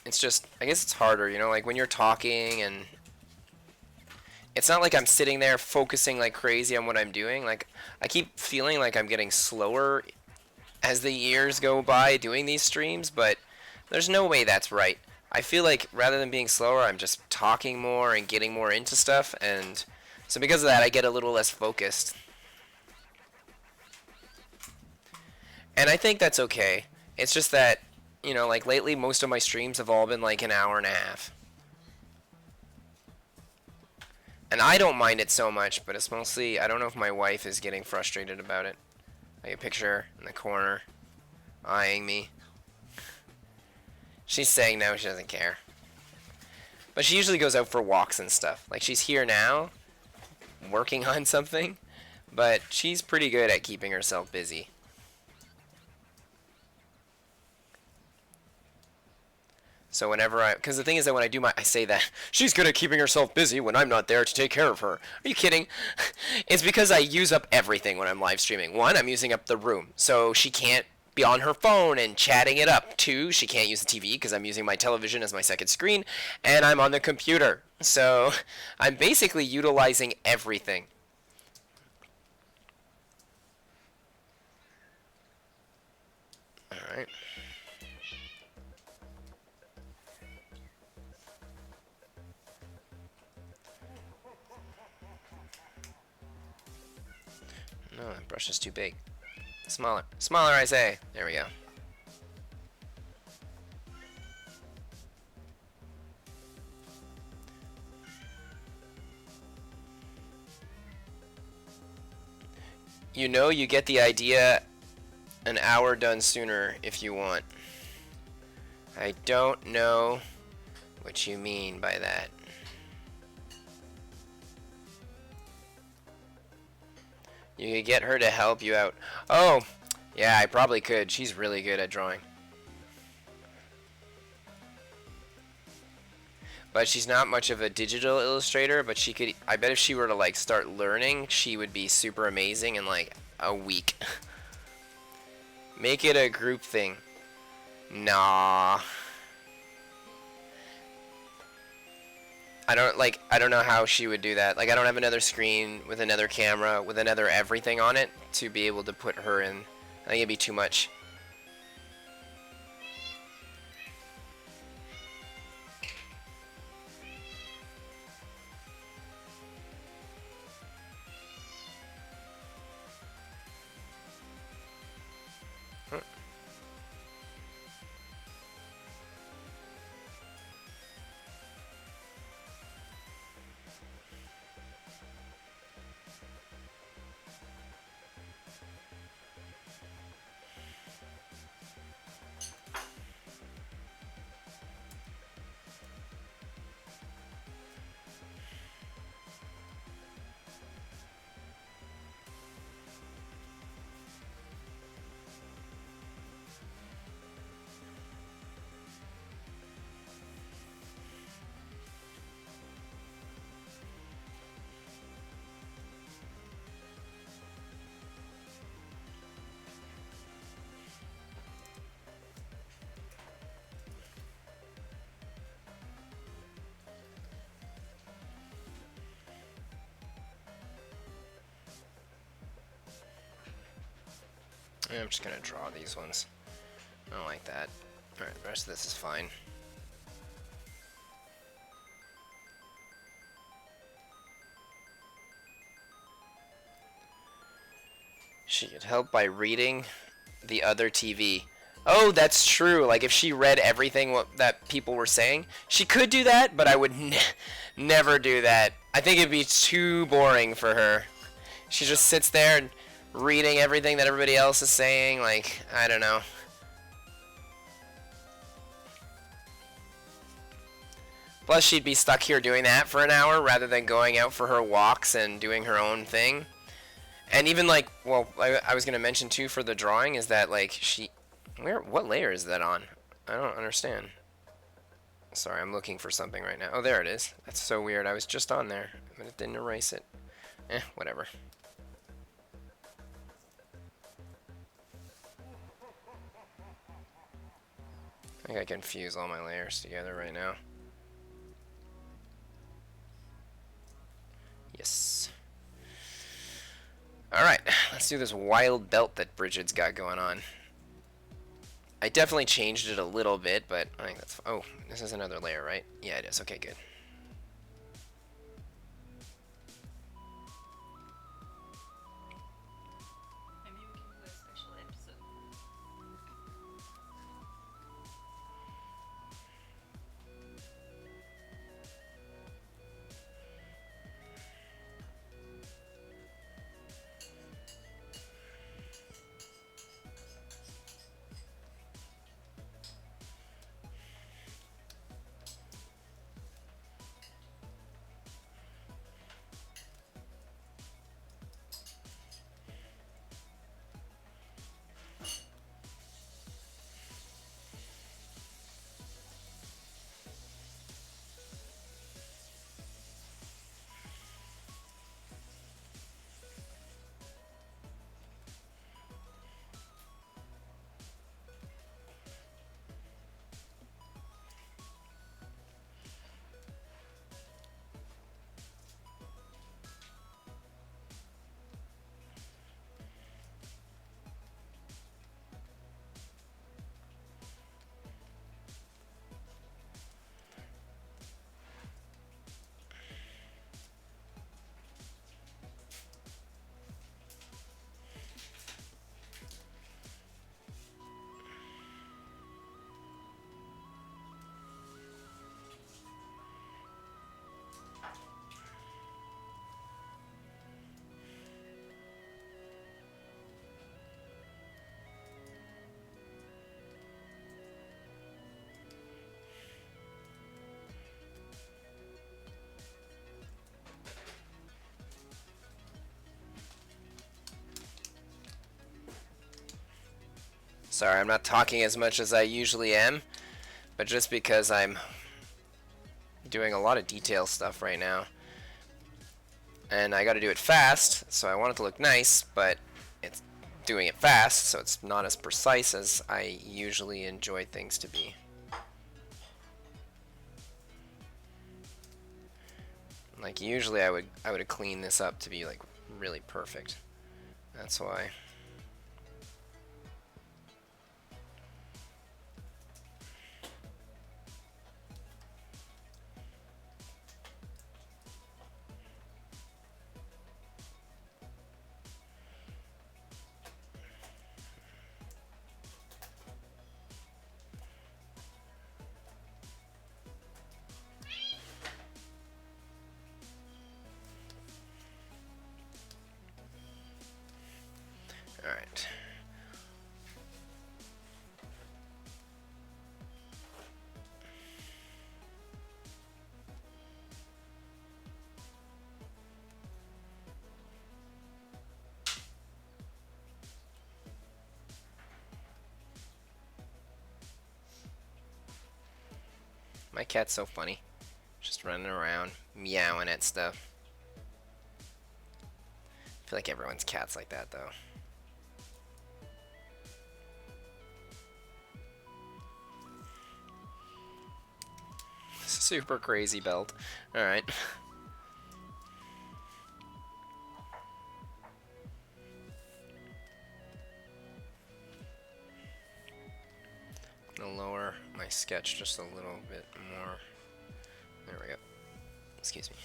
It's just, I guess it's harder, you know, like when you're talking and it's not like I'm sitting there focusing like crazy on what I'm doing. Like, I keep feeling like I'm getting slower as the years go by doing these streams, but there's no way that's right. I feel like rather than being slower, I'm just talking more and getting more into stuff, and so because of that, I get a little less focused. And I think that's okay. It's just that, you know, like lately, most of my streams have all been like an hour and a half. And I don't mind it so much, but it's mostly, I don't know if my wife is getting frustrated about it. Like a picture in the corner, eyeing me. She's saying no, she doesn't care. But she usually goes out for walks and stuff. Like, she's here now, working on something, but she's pretty good at keeping herself busy. So whenever because the thing is that when I do I say that, she's good at keeping herself busy when I'm not there to take care of her. Are you kidding? It's because I use up everything when I'm live streaming. One, I'm using up the room, so she can't be on her phone and chatting it up. Two, she can't use the TV because I'm using my television as my second screen, and I'm on the computer. So I'm basically utilizing everything. Alright. No, that brush is too big. Smaller. Smaller, I say. There we go. You know, you get the idea an hour done sooner if you want. I don't know What you mean by that? You could get her to help you out. Oh, yeah, I probably could. She's really good at drawing. But she's not much of a digital illustrator, but she could, I bet if she were to like start learning, she would be super amazing in like a week. Make it a group thing. Nah. I don't know how she would do that. Like I don't have another screen with another camera with another everything on it to be able to put her in. I think it'd be too much. I'm just gonna draw these ones. I don't like that. Alright, the rest of this is fine. She could help by reading the other TV. Oh, that's true. Like if she read everything that people were saying, she could do that, but I would never do that. I think it'd be too boring for her. She just sits there and reading everything that everybody else is saying. Like, I don't know. Plus, she'd be stuck here doing that for an hour rather than going out for her walks and doing her own thing. And even like, well, I was gonna mention too for the drawing is that like what layer is that on? I don't understand. Sorry, I'm looking for something right now. Oh, there it is. That's so weird. I was just on there, but it didn't erase it. Whatever. I think I can fuse all my layers together right now. Yes. Alright, let's do this wild belt that Bridget's got going on. I definitely changed it a little bit, but I think that's... Oh, this is another layer, right? Yeah, it is. Okay, good. Maybe we can do a special episode. Sorry, I'm not talking as much as I usually am, but just because I'm doing a lot of detail stuff right now. And I gotta do it fast, so I want it to look nice, but it's doing it fast, so it's not as precise as I usually enjoy things to be. Like usually I would clean this up to be like really perfect. That's why. All right. My cat's so funny. Just running around, meowing at stuff. I feel like everyone's cat's like that though. Super crazy belt. Alright. I'm gonna lower my sketch just a little bit more. There we go. Excuse me.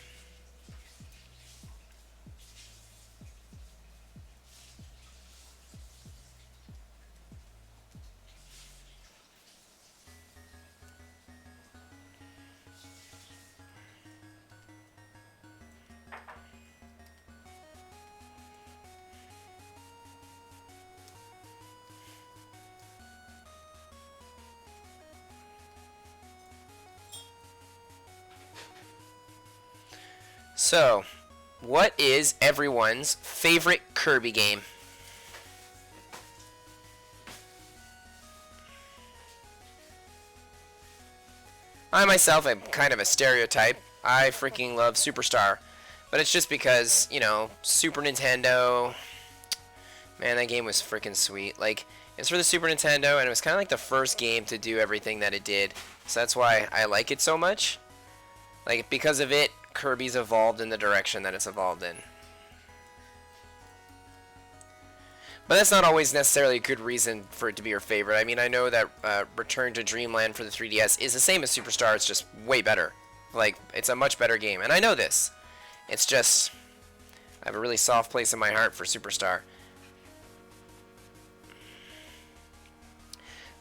So, what is everyone's favorite Kirby game? I myself am kind of a stereotype. I freaking love Superstar. But it's just because, you know, Super Nintendo. Man, that game was freaking sweet. Like, it's for the Super Nintendo, and it was kind of like the first game to do everything that it did. So that's why I like it so much. Like, because of it, Kirby's evolved in the direction that it's evolved in. But that's not always necessarily a good reason for it to be your favorite. I mean, I know that Return to Dreamland for the 3DS is the same as Superstar, it's just way better. Like, it's a much better game, and I know this. It's just, I have a really soft place in my heart for Superstar.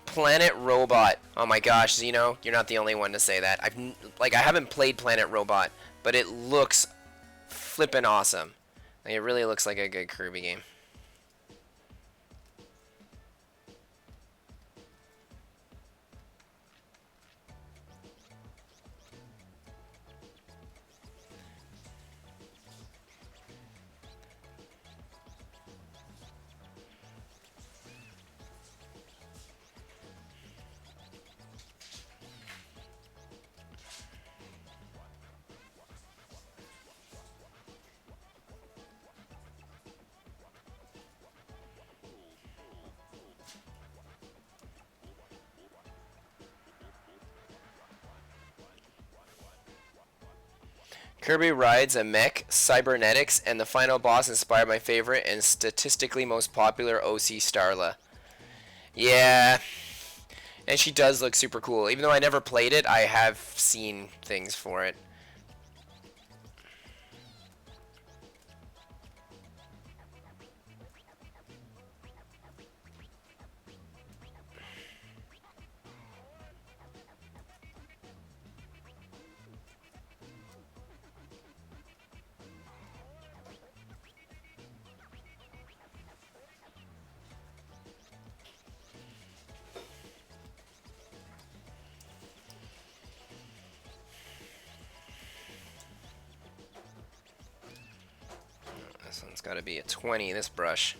Planet Robot. Oh my gosh, Zeno, you're not the only one to say that. I haven't played Planet Robot, but it looks flippin' awesome. Like, it really looks like a good Kirby game. Kirby rides a mech, cybernetics, and the final boss inspired my favorite and statistically most popular OC Starla. Yeah, and she does look super cool. Even though I never played it, I have seen things for it. This one's got to be a 20, this brush.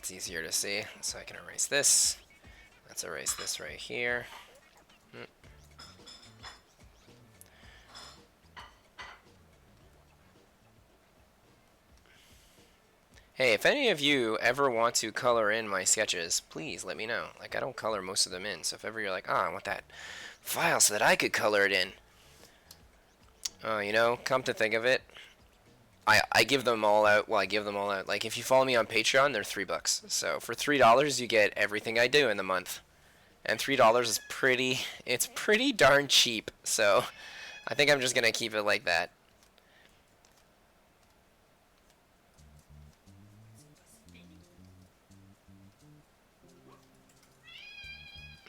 that's easier to see. So I can erase this. Let's erase this right here. Hey, if any of you ever want to color in my sketches, please let me know. Like, I don't color most of them in, so if ever you're like, oh, I want that file so that I could color it in. Oh, you know, come to think of it, I give them all out. Well, I give them all out. Like, if you follow me on Patreon, they're $3. So for $3, you get everything I do in the month. And $3 is it's pretty darn cheap. So I think I'm just going to keep it like that.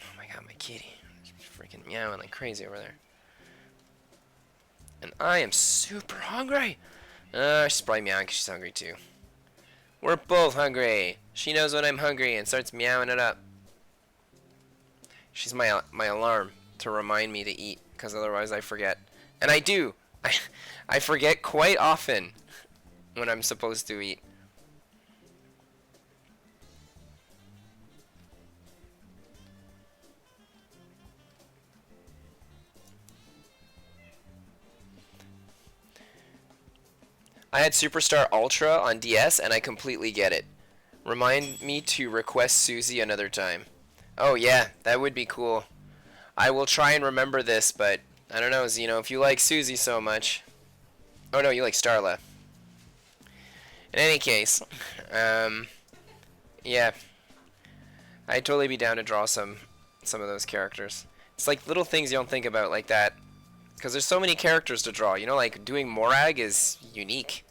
Oh my god, my kitty. She's freaking meowing like crazy over there. And I am super hungry. She's probably meowing because she's hungry too. We're both hungry. She knows when I'm hungry and starts meowing it up. She's my alarm to remind me to eat, because otherwise I forget. And I do. I forget quite often when I'm supposed to eat. I had Superstar Ultra on DS and I completely get it. Remind me to request Susie another time. Oh yeah, that would be cool. I will try and remember this, but I don't know, Zeno, if you like Susie so much. Oh no, you like Starla. In any case, yeah, I'd totally be down to draw some of those characters. It's like little things you don't think about like that, because there's so many characters to draw. You know, like doing Morag is unique.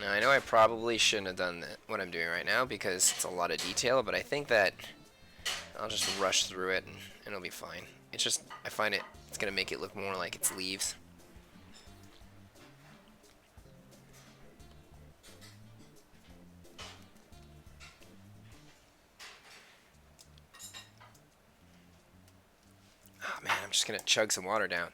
Now, I know I probably shouldn't have done what I'm doing right now because it's a lot of detail, but I think that I'll just rush through it and it'll be fine. It's just, I find it's going to make it look more like it's leaves. Oh man, I'm just going to chug some water down.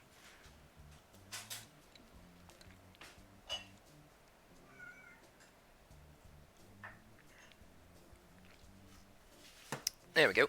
There we go.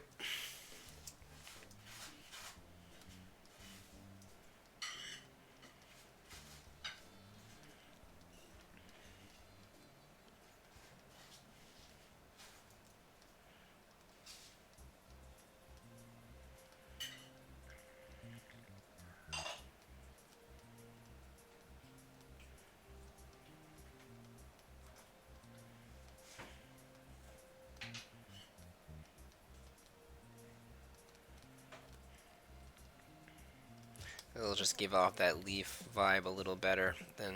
It'll just give off that leaf vibe a little better than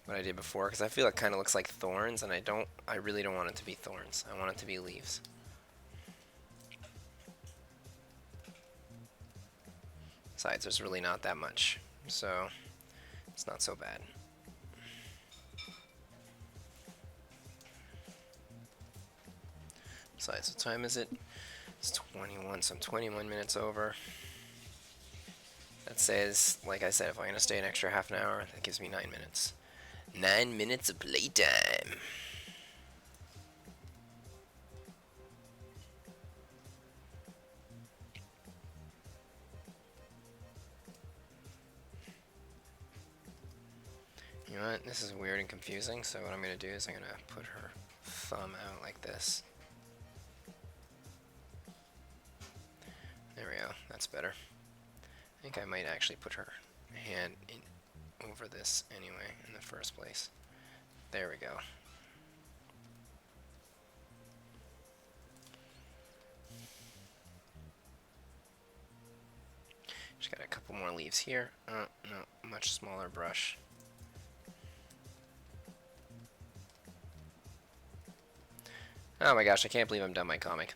what I did before, because I feel it kind of looks like thorns, and I really don't want it to be thorns. I want it to be leaves. Besides, there's really not that much, so it's not so bad. Besides, what time is it? It's 21, so I'm 21 minutes over. That says, like I said, if I'm going to stay an extra half an hour, that gives me 9 minutes. 9 minutes of playtime. You know what? This is weird and confusing, so what I'm going to do is I'm going to put her thumb out like this. There we go. That's better. I think I might actually put her hand in over this anyway in the first place. There we go. Just got a couple more leaves here. Oh, no, much smaller brush. Oh my gosh, I can't believe I'm done my comic.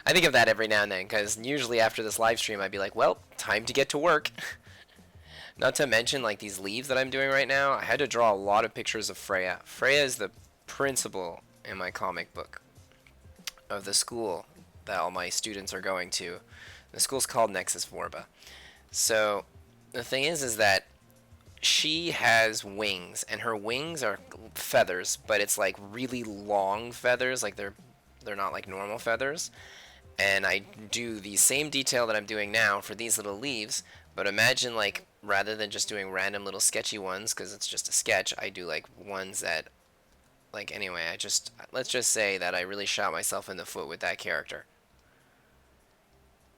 I think of that every now and then because usually after this live stream I'd be like, well, time to get to work. Not to mention like these leaves that I'm doing right now. I had to draw a lot of pictures of Freya. Freya is the principal in my comic book of the school that all my students are going to. The school's called Nexus Vorba. So the thing is that she has wings, and her wings are feathers, but it's like really long feathers, like they're not like normal feathers. And I do the same detail that I'm doing now for these little leaves, but imagine like rather than just doing random little sketchy ones because it's just a sketch, I do like ones that like anyway, I just let's just say that I really shot myself in the foot with that character.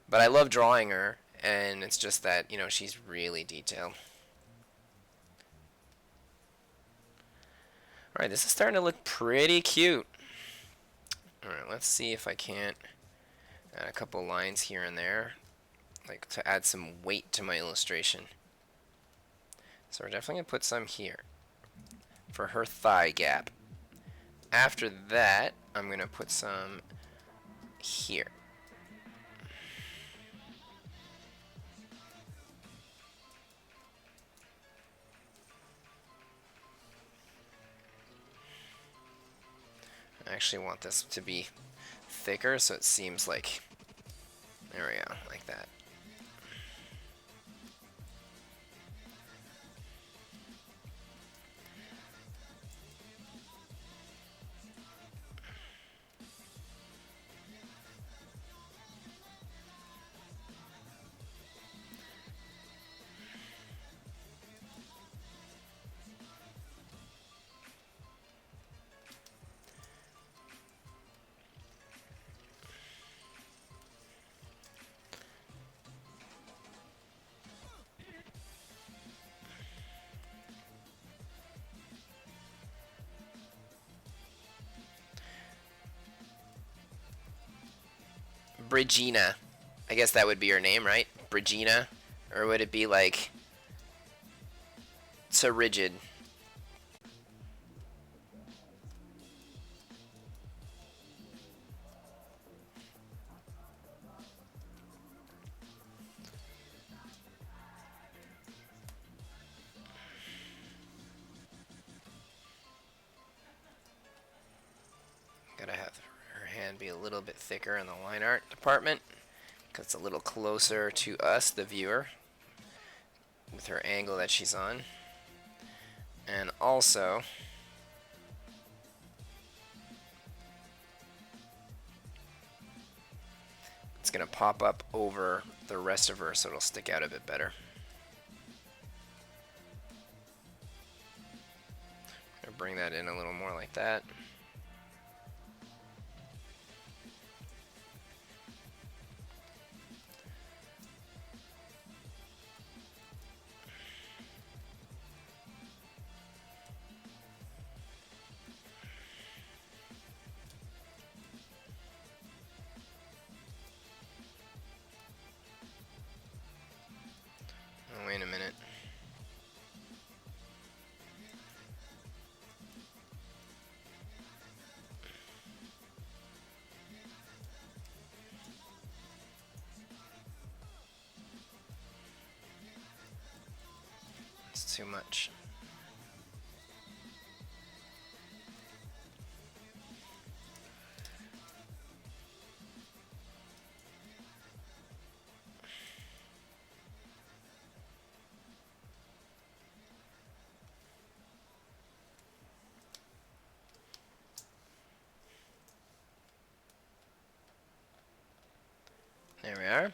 But I love drawing her, and it's just that, she's really detailed. Alright, this is starting to look pretty cute. Alright, let's see if I can't add a couple lines here and there, like to add some weight to my illustration. So we're definitely going to put some here for her thigh gap. After that, I'm going to put some here. I actually want this to be thicker so it seems like, there we go, like that. Brigina. I guess that would be her name, right? Brigina? Or would it be like so rigid? Gotta have her hand be a little bit thicker in the line art department because it's a little closer to us, the viewer, with her angle that she's on. And also, it's gonna pop up over the rest of her so it'll stick out a bit better. Gonna bring that in a little more like that. Oh, wait a minute. It's too much. There we are.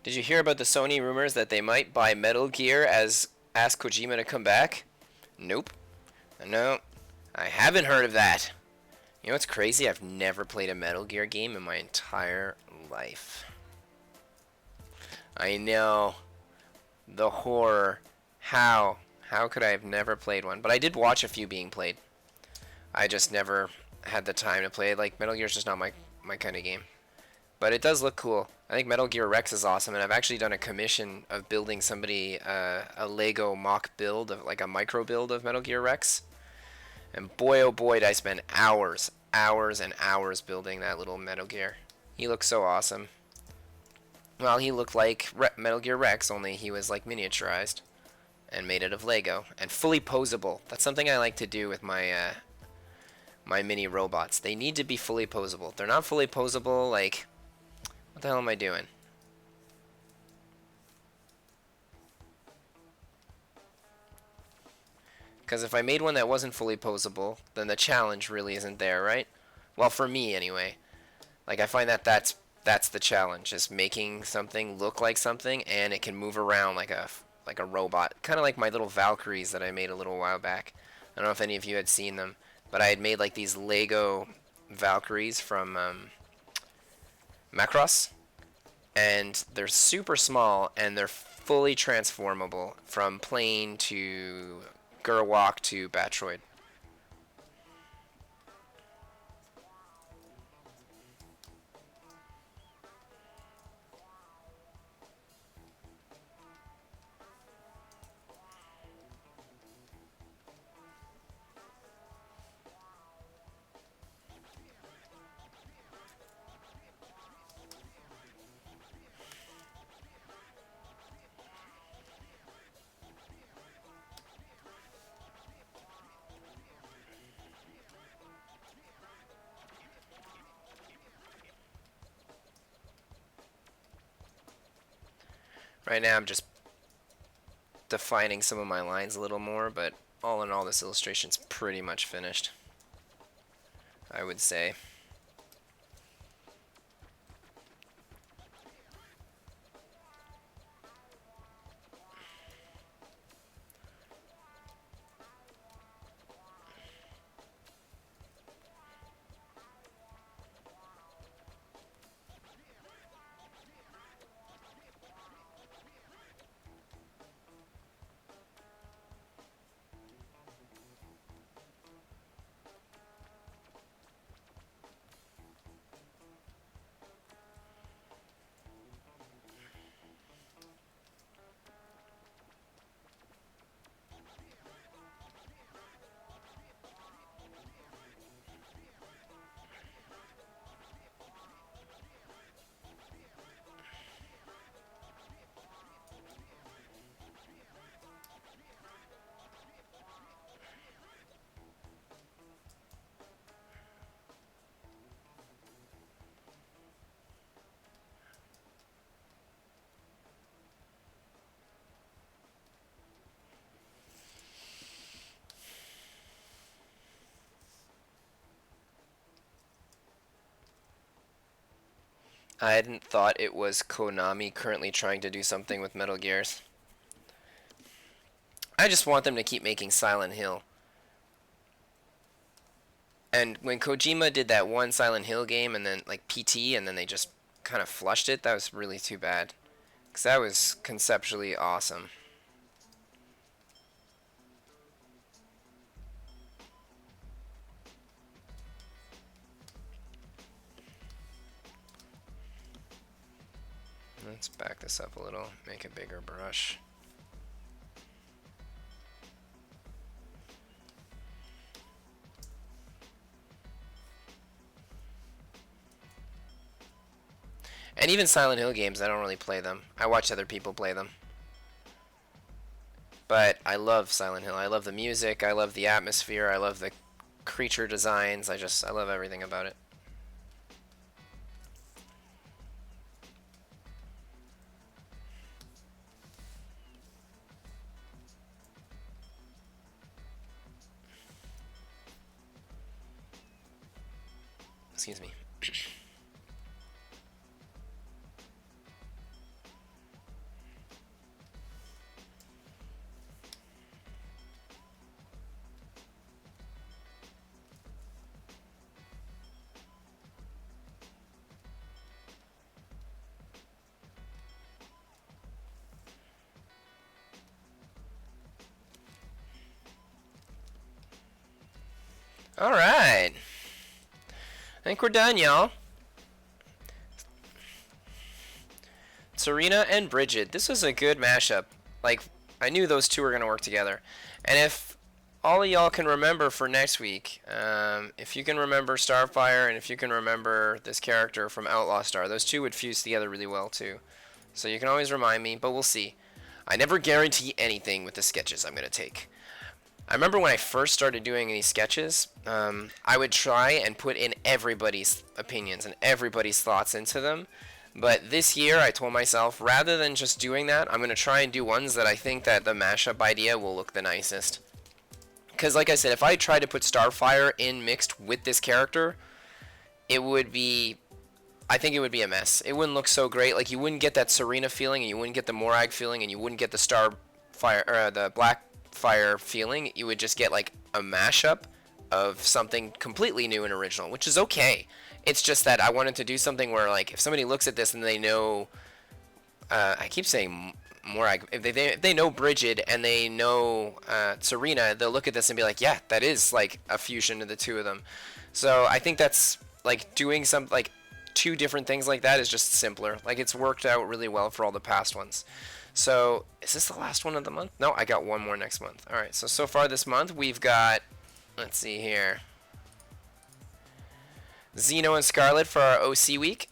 Did you hear about the Sony rumors that they might buy Metal Gear as ask Kojima to come back? Nope. No, I haven't heard of that. You know what's crazy? I've never played a Metal Gear game in my entire life. I know. The horror. How? How could I have never played one? But I did watch a few being played. I just never had the time to play it. Like, Metal Gear's just not my kind of game. But it does look cool. I think Metal Gear Rex is awesome, and I've actually done a commission of building somebody a Lego mock build, of like a micro build of Metal Gear Rex. And boy, oh boy, did I spend hours hours and hours building that little Metal Gear. He looked so awesome. Well, he looked like Metal Gear Rex, only he was like miniaturized and made it of Lego and fully posable. That's something I like to do with my mini robots. They need to be fully posable. If they're not fully posable, like, what the hell am I doing? Because if I made one that wasn't fully posable, then the challenge really isn't there, right? Well, for me anyway. Like, I find that that's the challenge, is making something look like something and it can move around like a robot. Kind of like my little Valkyries that I made a little while back. I don't know if any of you had seen them, but I had made like these Lego Valkyries from Macross, and they're super small and they're fully transformable from plane to Gerwalk to Batroid. Right now I'm just defining some of my lines a little more, but all in all this illustration's pretty much finished, I would say. I hadn't thought it was Konami currently trying to do something with Metal Gears. I just want them to keep making Silent Hill. And when Kojima did that one Silent Hill game and then like PT and then they just kind of flushed it, that was really too bad. Because that was conceptually awesome. Let's back this up a little, make a bigger brush. And even Silent Hill games, I don't really play them. I watch other people play them. But I love Silent Hill. I love the music, I love the atmosphere, I love the creature designs. I love everything about it. Excuse me. Alright. I think we're done, y'all. Serena and Bridget. This was a good mashup. Like, I knew those two were going to work together. And if all of y'all can remember for next week, if you can remember Starfire and if you can remember this character from Outlaw Star, those two would fuse together really well too. So you can always remind me, but we'll see. I never guarantee anything with the sketches I'm going to take. I remember when I first started doing these sketches, I would try and put in everybody's opinions and everybody's thoughts into them. But this year, I told myself, rather than just doing that, I'm going to try and do ones that I think that the mashup idea will look the nicest. Because like I said, if I tried to put Starfire in mixed with this character, it would be... I think it would be a mess. It wouldn't look so great. Like, you wouldn't get that Serena feeling, and you wouldn't get the Morag feeling, and you wouldn't get the Starfire, or the Blackfire feeling. You would just get, like, a mashup of something completely new and original, which is okay. It's just that I wanted to do something where, like, if somebody looks at this and they know... I keep saying Morag. If they know Bridget and they know Serena, they'll look at this and be like, yeah, that is, like, a fusion of the two of them. So I think that's, like, doing some, like... two different things like that is just simpler. Like, it's worked out really well for all the past ones. So, is this the last one of the month? No, I got one more next month. Alright, so far this month we've got, let's see here, Zeno and Scarlet for our OC week.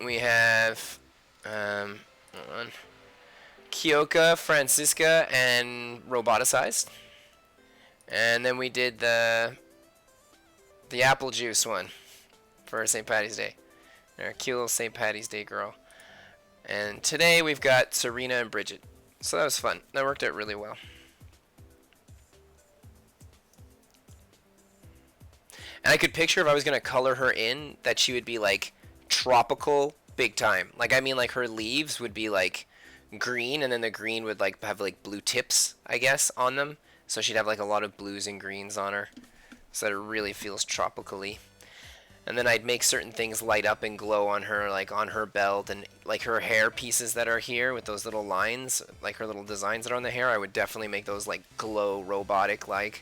We have, hold on, Kyoka, Francisca, and Roboticized. And then we did the apple juice one for St. Patty's Day. Our cute little St. Patty's Day girl. And today we've got Serena and Bridget. So that was fun. That worked out really well. And I could picture if I was going to color her in that she would be like tropical big time. Like, I mean, like her leaves would be like green, and then the green would like have like blue tips, I guess, on them. So she'd have like a lot of blues and greens on her. So that it really feels tropically. And then I'd make certain things light up and glow on her, like on her belt, and like her hair pieces that are here with those little lines, like her little designs that are on the hair. I would definitely make those like glow robotic, like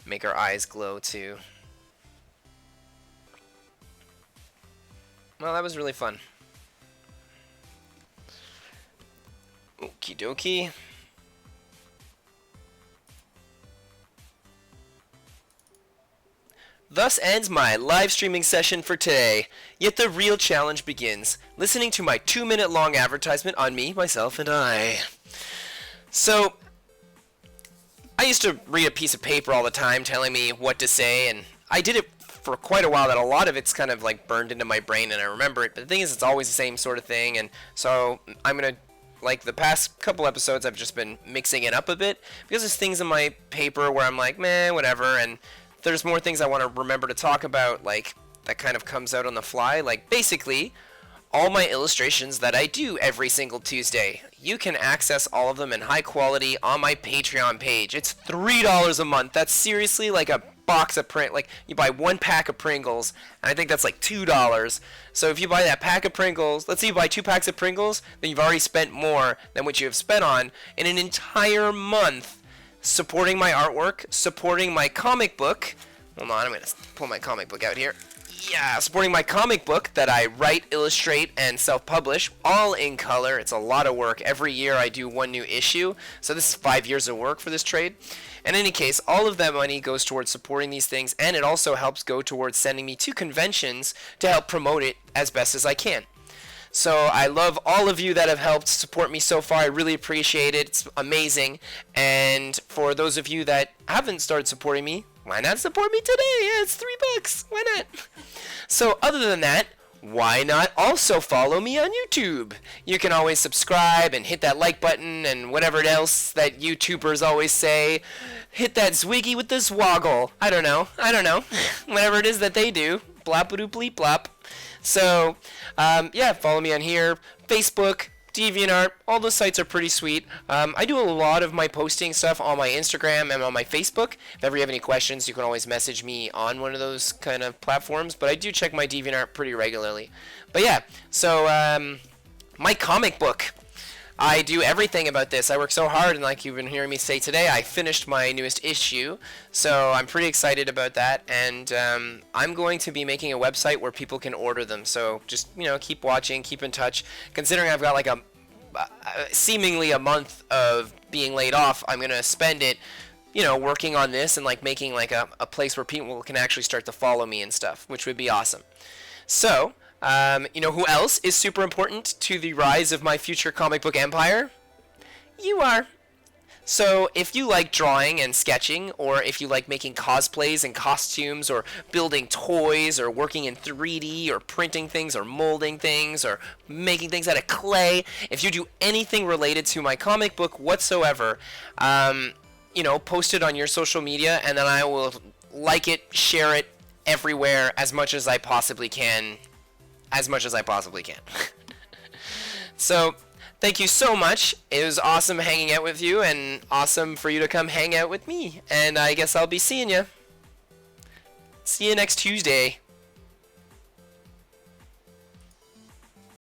make her eyes glow too. Well, that was really fun. Okie dokie. Thus ends my live streaming session for today. Yet the real challenge begins, listening to my 2-minute long advertisement on me, myself, and I. So, I used to read a piece of paper all the time telling me what to say, and I did it for quite a while that a lot of it's kind of like burned into my brain and I remember it. But the thing is, it's always the same sort of thing, and so I'm going to, like the past couple episodes, I've just been mixing it up a bit, because there's things in my paper where I'm like, meh, whatever, and there's more things I want to remember to talk about, like, that kind of comes out on the fly. Like, basically, all my illustrations that I do every single Tuesday, you can access all of them in high quality on my Patreon page. It's $3 a month. That's seriously like a box of like, you buy one pack of Pringles, and I think that's like $2. So if you buy that pack of Pringles, let's say you buy 2 packs of Pringles, then you've already spent more than what you have spent on in an entire month supporting my artwork, supporting my comic book. Hold on, I'm going to pull my comic book out here. Yeah, supporting my comic book that I write, illustrate, and self-publish, all in color. It's a lot of work. Every year I do one new issue, so this is 5 years of work for this trade. In any case, all of that money goes towards supporting these things, and it also helps go towards sending me to conventions to help promote it as best as I can. So I love all of you that have helped support me so far. I really appreciate it. It's amazing. And for those of you that haven't started supporting me, why not support me today? Yeah, it's $3. Why not? So other than that, why not also follow me on YouTube? You can always subscribe and hit that like button and whatever else that YouTubers always say. Hit that zwiggy with the zwoggle. I don't know. Whatever it is that they do. Blop-a-doo bleep blop. So, yeah, follow me on here. Facebook, DeviantArt, all those sites are pretty sweet. I do a lot of my posting stuff on my Instagram and on my Facebook. If ever you have any questions, you can always message me on one of those kind of platforms. But I do check my DeviantArt pretty regularly. But yeah, so my comic book. I do everything about this. I work so hard, and like you've been hearing me say today, I finished my newest issue. So I'm pretty excited about that, and I'm going to be making a website where people can order them. So just, keep watching, keep in touch. Considering I've got like seemingly a month of being laid off, I'm going to spend it, working on this and like making like a place where people can actually start to follow me and stuff, which would be awesome. So, who else is super important to the rise of my future comic book empire? You are. So if you like drawing and sketching, or if you like making cosplays and costumes, or building toys, or working in 3D, or printing things, or molding things, or making things out of clay, if you do anything related to my comic book whatsoever, post it on your social media, and then I will like it, share it everywhere as much as I possibly can. As much as I possibly can. So, thank you so much. It was awesome hanging out with you, and awesome for you to come hang out with me. And I guess I'll be seeing you. See you next Tuesday.